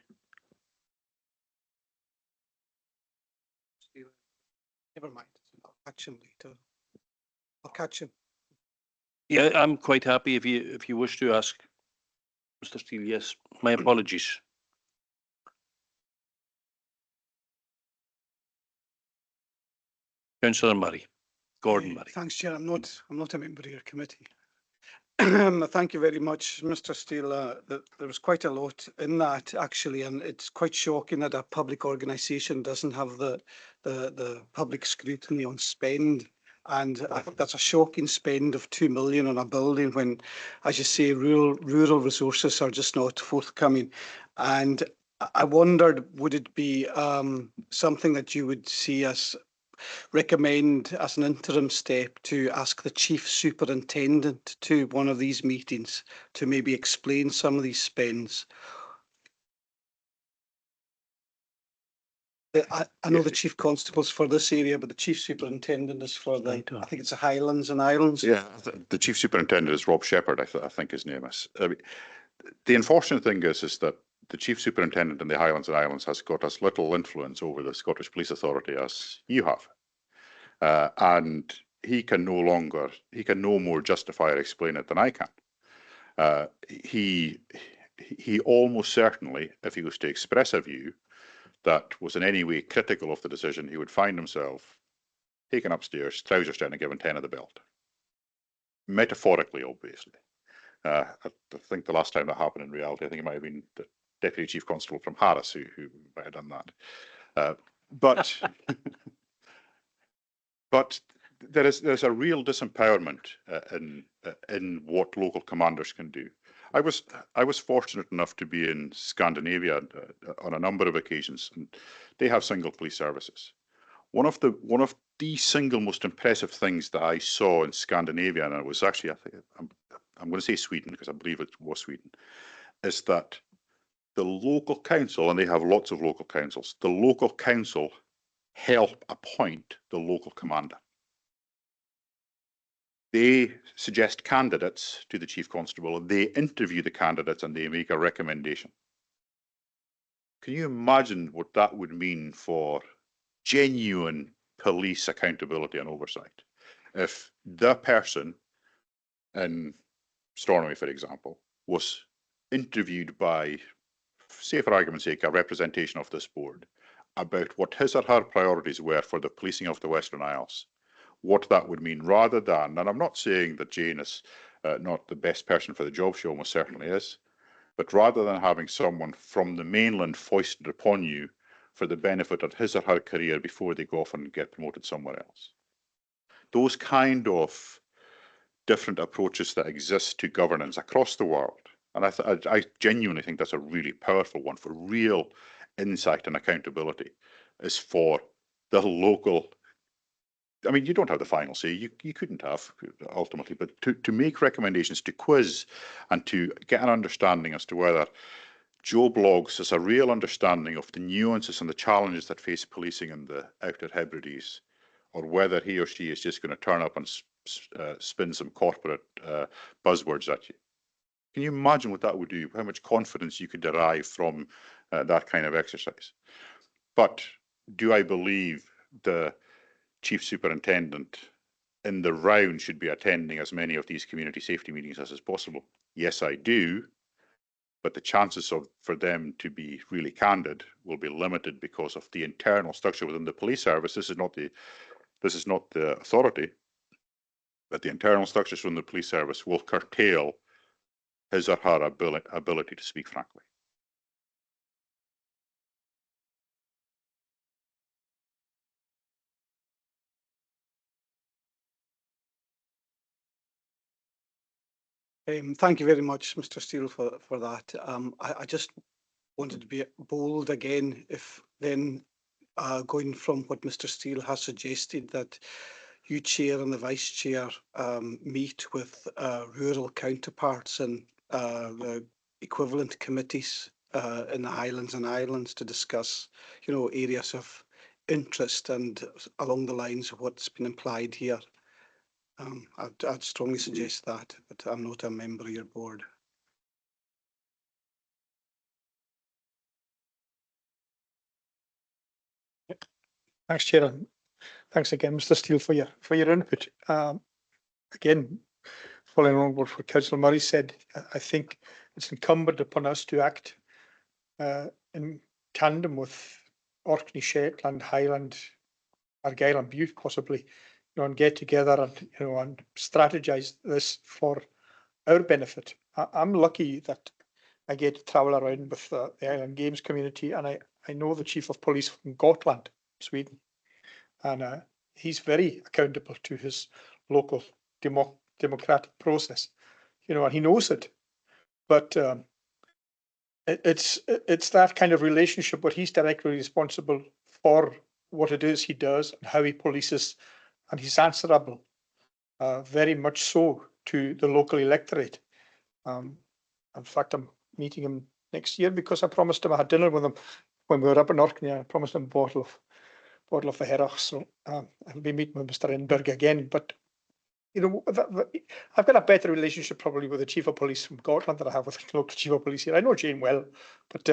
Never mind, I'll catch him later. I'll catch him. Yeah, I'm quite happy if you wish to ask, Mr. Steele. Yes, my apologies. Councillor Murray, Gordon Murray. Thanks, Chair. I'm not a member of your committee. Thank you very much, Mr. Steele. There was quite a lot in that, actually, and it's quite shocking that a public organisation doesn't have the public scrutiny on spend. And I think that's a shocking spend of 2 million on a building when, as you say, rural resources are just not forthcoming. And I wondered, would it be something that you would see us recommend as an interim step to ask the Chief Superintendent to one of these meetings to maybe explain some of these spends? I know the Chief Constable's for this area, but the Chief Superintendent is for the, I think it's the Highlands and Islands. Yeah, the Chief Superintendent is Rob Shepherd, I think his name is. I mean, the unfortunate thing is that the Chief Superintendent in the Highlands and Islands has got as little influence over the Scottish Police Authority as you have. And he can no more justify or explain it than I can. He almost certainly, if he was to express a view that was in any way critical of the decision, he would find himself taken upstairs, trousers down and given 10 of the belt. Metaphorically, obviously. I think the last time that happened in reality, I think it might have been the Deputy Chief Constable from Harris who might have done that. But there's a real disempowerment in what local commanders can do. I was fortunate enough to be in Scandinavia on a number of occasions, and they have single police services. One of the single most impressive things that I saw in Scandinavia, and it was actually, I think I'm going to say Sweden because I believe it was Sweden, is that the local council, and they have lots of local councils, the local council help appoint the local commander. They suggest candidates to the Chief Constable, they interview the candidates and they make a recommendation. Can you imagine what that would mean for genuine police accountability and oversight? If the person in Stornoway, for example, was interviewed by, say for argument's sake, a representation of this board about what his or her priorities were for the policing of the Western Isles, what that would mean, rather than, and I'm not saying that Jane is not the best person for the job, she almost certainly is, but rather than having someone from the mainland foisted upon you for the benefit of his or her career before they go off and get promoted somewhere else. Those kind of different approaches that exist to governance across the world, and I genuinely think that's a really powerful one for real insight and accountability, is for the local. I mean, you don't have the final say, you couldn't have ultimately, but to make recommendations, to quiz and to get an understanding as to whether Joe Bloggs has a real understanding of the nuances and the challenges that face policing in the Outer Hebrides, or whether he or she is just going to turn up and spin some corporate buzzwords at you. Can you imagine what that would do? How much confidence you could derive from that kind of exercise? But do I believe the Chief Superintendent in the round should be attending as many of these community safety meetings as is possible? Yes, I do. But the chances for them to be really candid will be limited because of the internal structure within the police service. This is not the authority, but the internal structures within the police service will curtail his or her ability to speak frankly. Thank you very much, Mr. Steele, for that. I just wanted to be bold again, if then going from what Mr. Steele has suggested, that you, Chair, and the Vice Chair meet with rural counterparts and the equivalent committees in the Highlands and Islands to discuss, areas of interest and along the lines of what's been implied here. I'd strongly suggest that, but I'm not a member of your board. Thanks, Chair. Thanks again, Mr. Steele, for your input. Again, following on what Councillor Murray said, I think it's incumbent upon us to act in tandem with Orkney, Shetland, Highland, Argyll and Bute, possibly, and get together and and strategize this for our benefit. I'm lucky that I get to travel around with the Island Games community, and I know the Chief of Police from Gotland, Sweden, and he's very accountable to his local democratic process, and he knows it. But it's that kind of relationship where he's directly responsible for what it is he does and how he polices, and he's answerable very much so to the local electorate. In fact, I'm meeting him next year because I promised him I had dinner with him when we were up in Orkney. I promised him a bottle of the Herach, so I'll be meeting with Mr. Enberg again. But you know, I've got a better relationship probably with the Chief of Police from Scotland than I have with the local Chief of Police here. I know Jane well, but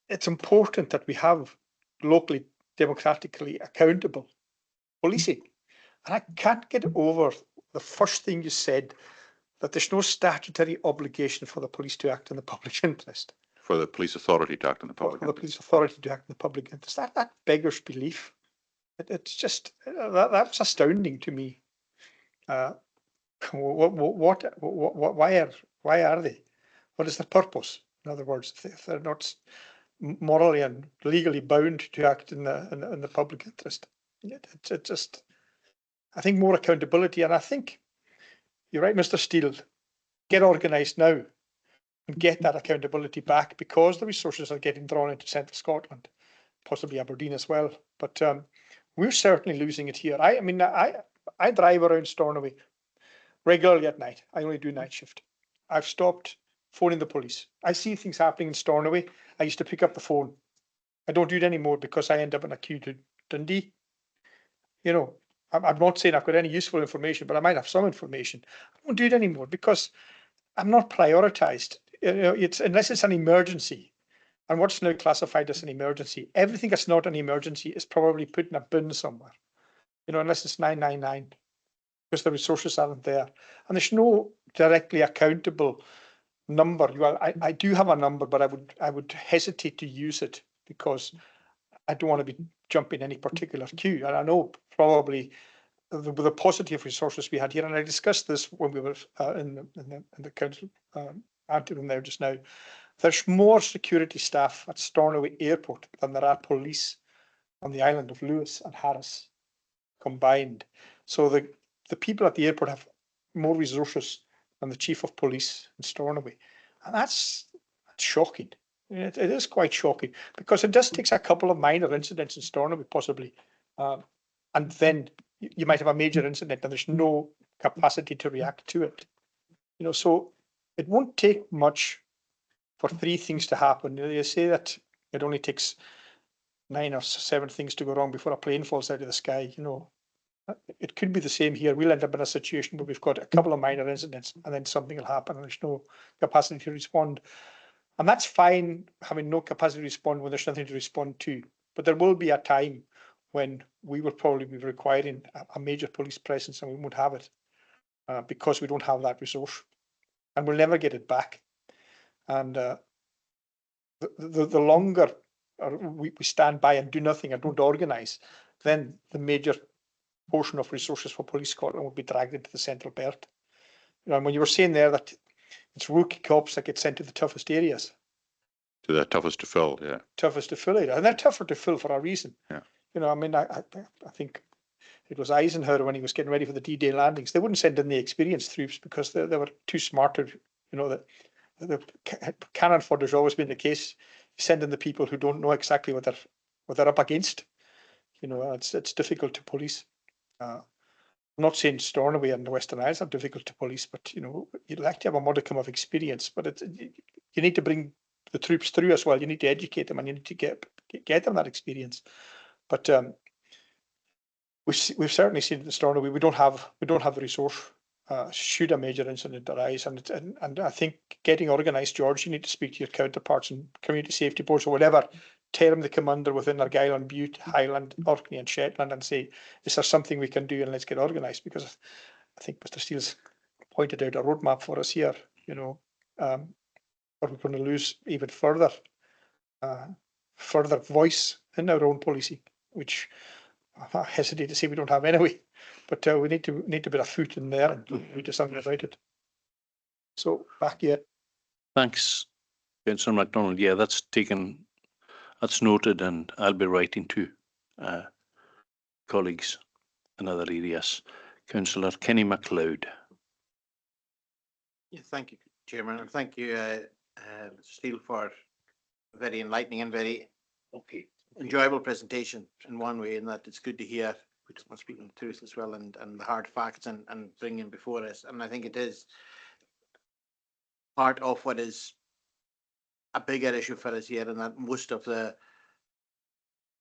it's important that we have locally, democratically accountable policing. And I can't get over the first thing you said, that there's no statutory obligation for the police to act in the public interest. For the police authority to act in the public For the police authority to act in the public interest. That beggars belief. It's just, that's astounding to me. Why are they? What is their purpose? In other words, if they're not morally and legally bound to act in the public interest. It just, I think more accountability, and I think you're right, Mr. Steele, get organised now and get that accountability back, because the resources are getting drawn into central Scotland, possibly Aberdeen as well. But we're certainly losing it here. I mean, I drive around Stornoway regularly at night. I only do night shift. I've stopped phoning the police. I see things happening in Stornoway. I used to pick up the phone. I don't do it anymore because I end up in a queue to Dundee. You know, I'm not saying I've got any useful information, but I might have some information. I don't do it anymore because I'm not prioritised. You know, unless it's an emergency, and what's now classified as an emergency. Everything that's not an emergency is probably put in a bin somewhere. You know, unless it's 999, because the resources aren't there, and there's no directly accountable number. Well, I do have a number, but I would hesitate to use it because I don't want to be jumping any particular queue. And I know probably the paucity of resources we had here, and I discussed this when we were in the council anteroom there just now. There's more security staff at Stornoway Airport than there are police on the island of Lewis and Harris combined. So the people at the airport have more resources than the Chief of Police in Stornoway, and that's shocking. It is quite shocking, because it just takes a couple of minor incidents in Stornoway possibly, and then you might have a major incident and there's no capacity to react to it. You know, so it won't take much for three things to happen. You know, you say that it only takes 9 or 7 things to go wrong before a plane falls out of the sky. You know, it could be the same here. We'll end up in a situation where we've got a couple of minor incidents and then something will happen and there's no capacity to respond. And that's fine, having no capacity to respond when there's nothing to respond to. But there will be a time when we will probably be requiring a major police presence, and we won't have it because we don't have that resource, and we'll never get it back. And the longer we stand by and do nothing and don't organise, then the major portion of resources for Police Scotland will be dragged into the central belt. You know, and when you were saying there that it's rookie cops that get sent to the toughest areas. To the toughest to fill, yeah. Toughest to fill it, and they're tougher to fill for a reason. Yeah. You know, I mean, I think it was Eisenhower when he was getting ready for the D-Day landings. They wouldn't send in the experienced troops because they were too smart to, you know, the cannon fodder has always been the case. You send in the people who don't know exactly what they're up against. You know, it's difficult to police. I'm not saying Stornoway and the Western Isles are difficult to police, but you know, you'd like to have a modicum of experience. But you need to bring the troops through as well. You need to educate them, and you need to get them that experience. But we've certainly seen it in Stornoway. We don't have the resource should a major incident arise, and I think getting organised, George, you need to speak to your counterparts and community safety boards or whatever term they come under within Argyll and Bute, Highland, Orkney and Shetland, and say, is there something we can do, and let's get organised, because I think Mr. Steele's pointed out a roadmap for us here, you know, or we're going to lose even further voice in our own policing, which I hesitate to say we don't have anyway, but we need to put a foot in there and do something about it. So back yet. Thanks, Councillor MacDonald. Yeah, that's noted, and I'll be writing to colleagues in other areas. Councillor Kenny MacLeod. Yeah, thank you, Chairman, and thank you, Mr. Steele, for a very enlightening and very enjoyable presentation in one way, in that it's good to hear people speaking the truth as well, and the hard facts and bringing before us. And I think it is part of what is a bigger issue for us here, and that most of the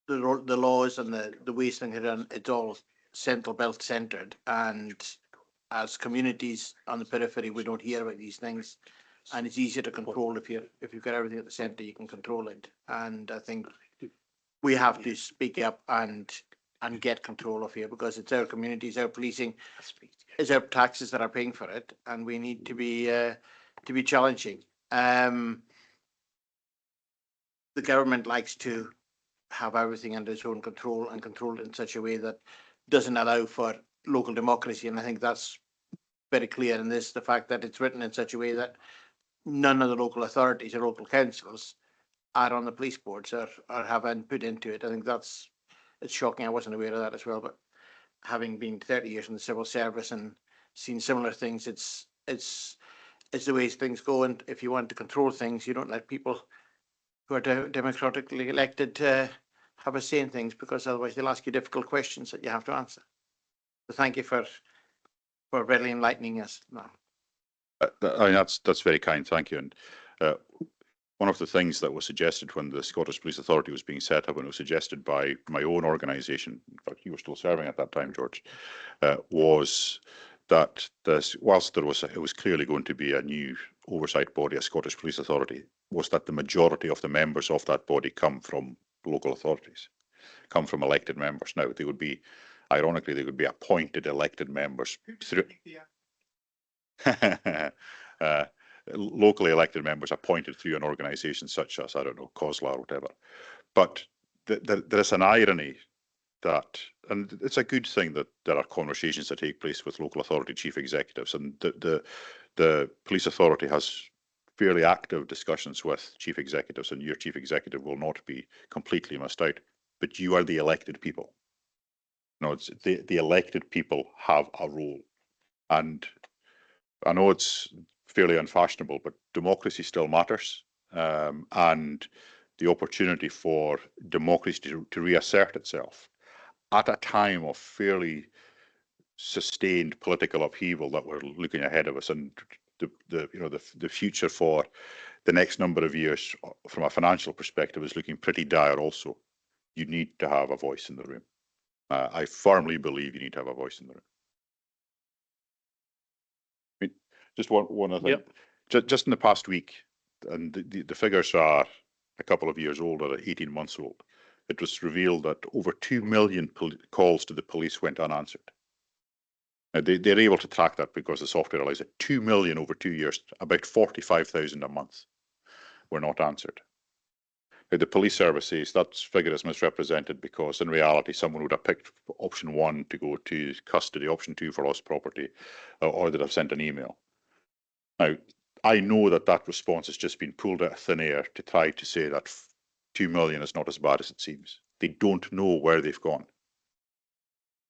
laws and the ways things are done, it's all central belt centred, and as communities on the periphery, we don't hear about these things, and it's easier to control if you've got everything at the centre, you can control it. And I think we have to speak up and get control of here, because it's our communities, our policing, it's our taxes that are paying for it, and we need to be challenging. The government likes to have everything under its own control and control it in such a way that doesn't allow for local democracy, and I think that's very clear in this, the fact that it's written in such a way that none of the local authorities or local councils are on the police boards or have input into it. I think it's shocking. I wasn't aware of that as well, but having been 30 years in the civil service and seen similar things, it's the way things go. And if you want to control things, you don't let people who are democratically elected have a say in things, because otherwise they'll ask you difficult questions that you have to answer. So thank you for readily enlightening us. No. I mean, that's very kind, thank you. And one of the things that was suggested when the Scottish Police Authority was being set up, and it was suggested by my own organisation, in fact you were still serving at that time, George, was that whilst it was clearly going to be a new oversight body, a Scottish Police Authority, was that the majority of the members of that body come from local authorities, come from elected members. Now, they would be, ironically, they would be appointed elected members through locally elected members appointed through an organisation such as, I don't know, COSLA or whatever. But there's an irony that, and it's a good thing that there are conversations that take place with local authority chief executives, and the police authority has fairly active discussions with chief executives, and your chief executive will not be completely missed out. But you are the elected people. No, it's the elected people have a role, and I know it's fairly unfashionable, but democracy still matters, and the opportunity for democracy to reassert itself at a time of fairly sustained political upheaval that we're looking ahead of us, and the future for the next number of years from a financial perspective is looking pretty dire also. You need to have a voice in the room. I firmly believe you need to have a voice in the room. I mean, just one other thing. Yep. Just in the past week, and the figures are a couple of years old or 18 months old, it was revealed that over 2 million calls to the police went unanswered. Now, they're able to track that because the software allows it. 2 million over 2 years, about 45,000 a month, were not answered. Now, the police service says that figure is misrepresented because in reality someone would have picked option 1 to go to custody, option 2 for lost property, or they'd have sent an email. Now, I know that response has just been pulled out of thin air to try to say that 2 million is not as bad as it seems. They don't know where they've gone.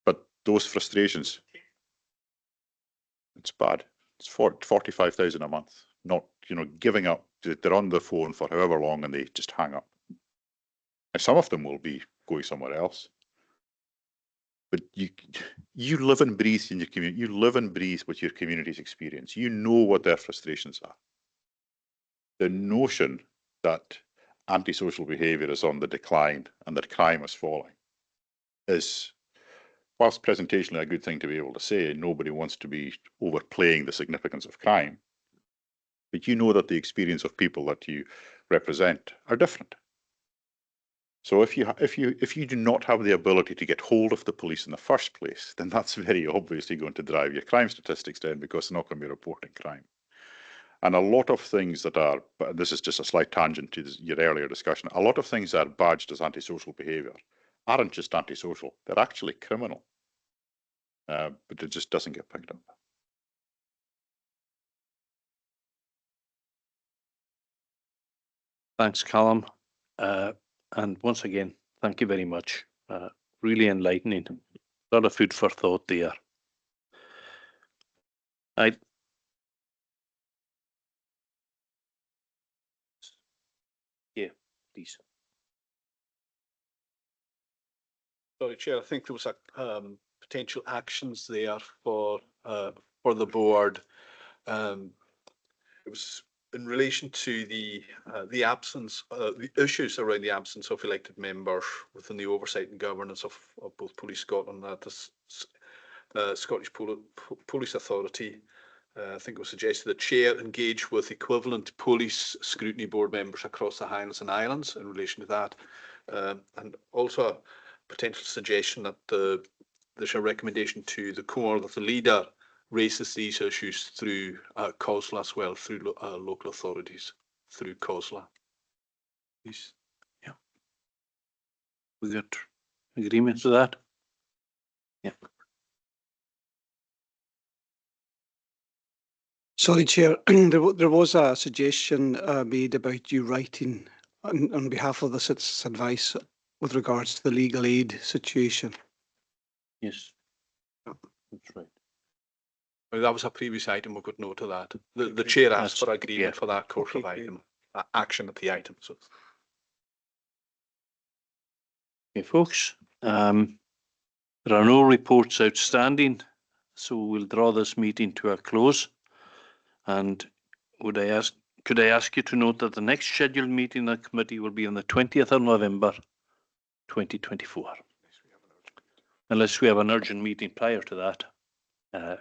But those frustrations, it's bad. It's 45,000 a month, not, giving up. They're on the phone for however long and they just hang up. Now, some of them will be going somewhere else. But you live and breathe in your community. You live and breathe with your community's experience. You know what their frustrations are. The notion that antisocial behaviour is on the decline and that crime is falling is, whilst presentationally a good thing to be able to say, nobody wants to be overplaying the significance of crime. But you know that the experience of people that you represent are different. So if you do not have the ability to get hold of the police in the first place, then that's very obviously going to drive your crime statistics down, because they're not going to be reporting crime. And a lot of things that are, but this is just a slight tangent to your earlier discussion, a lot of things that are badged as antisocial behaviour aren't just antisocial, they're actually criminal. But it just doesn't get picked up. Thanks, Callum. And once again, thank you very much. Really enlightening. A lot of food for thought there. Yeah, please. Sorry, Chair, I think there was a potential actions there for the board. It was in relation to the absence, the issues around the absence of elected members within the oversight and governance of both Police Scotland and the Scottish Police Authority, I think it was suggested that Chair engage with equivalent Police Scrutiny Board members across the Highlands and Islands in relation to that, and also a potential suggestion that there's a recommendation to the Comhairle that the leader raises these issues through COSLA as well, through local authorities, through COSLA. Please. Yeah. We got agreement to that? Yeah. Sorry, Chair, there was a suggestion made about you writing on behalf of the Citizens' Advice with regards to the legal aid situation. Yes, that's right. Well, that was a previous item. We could note of that. The Chair asked for agreement for that course of item, action of the item. So. Okay, folks. There are no reports outstanding, so we'll draw this meeting to a close. And could I ask you to note that the next scheduled meeting of the committee will be on the 20th of November, 2024. Unless we have an urgent meeting prior to that.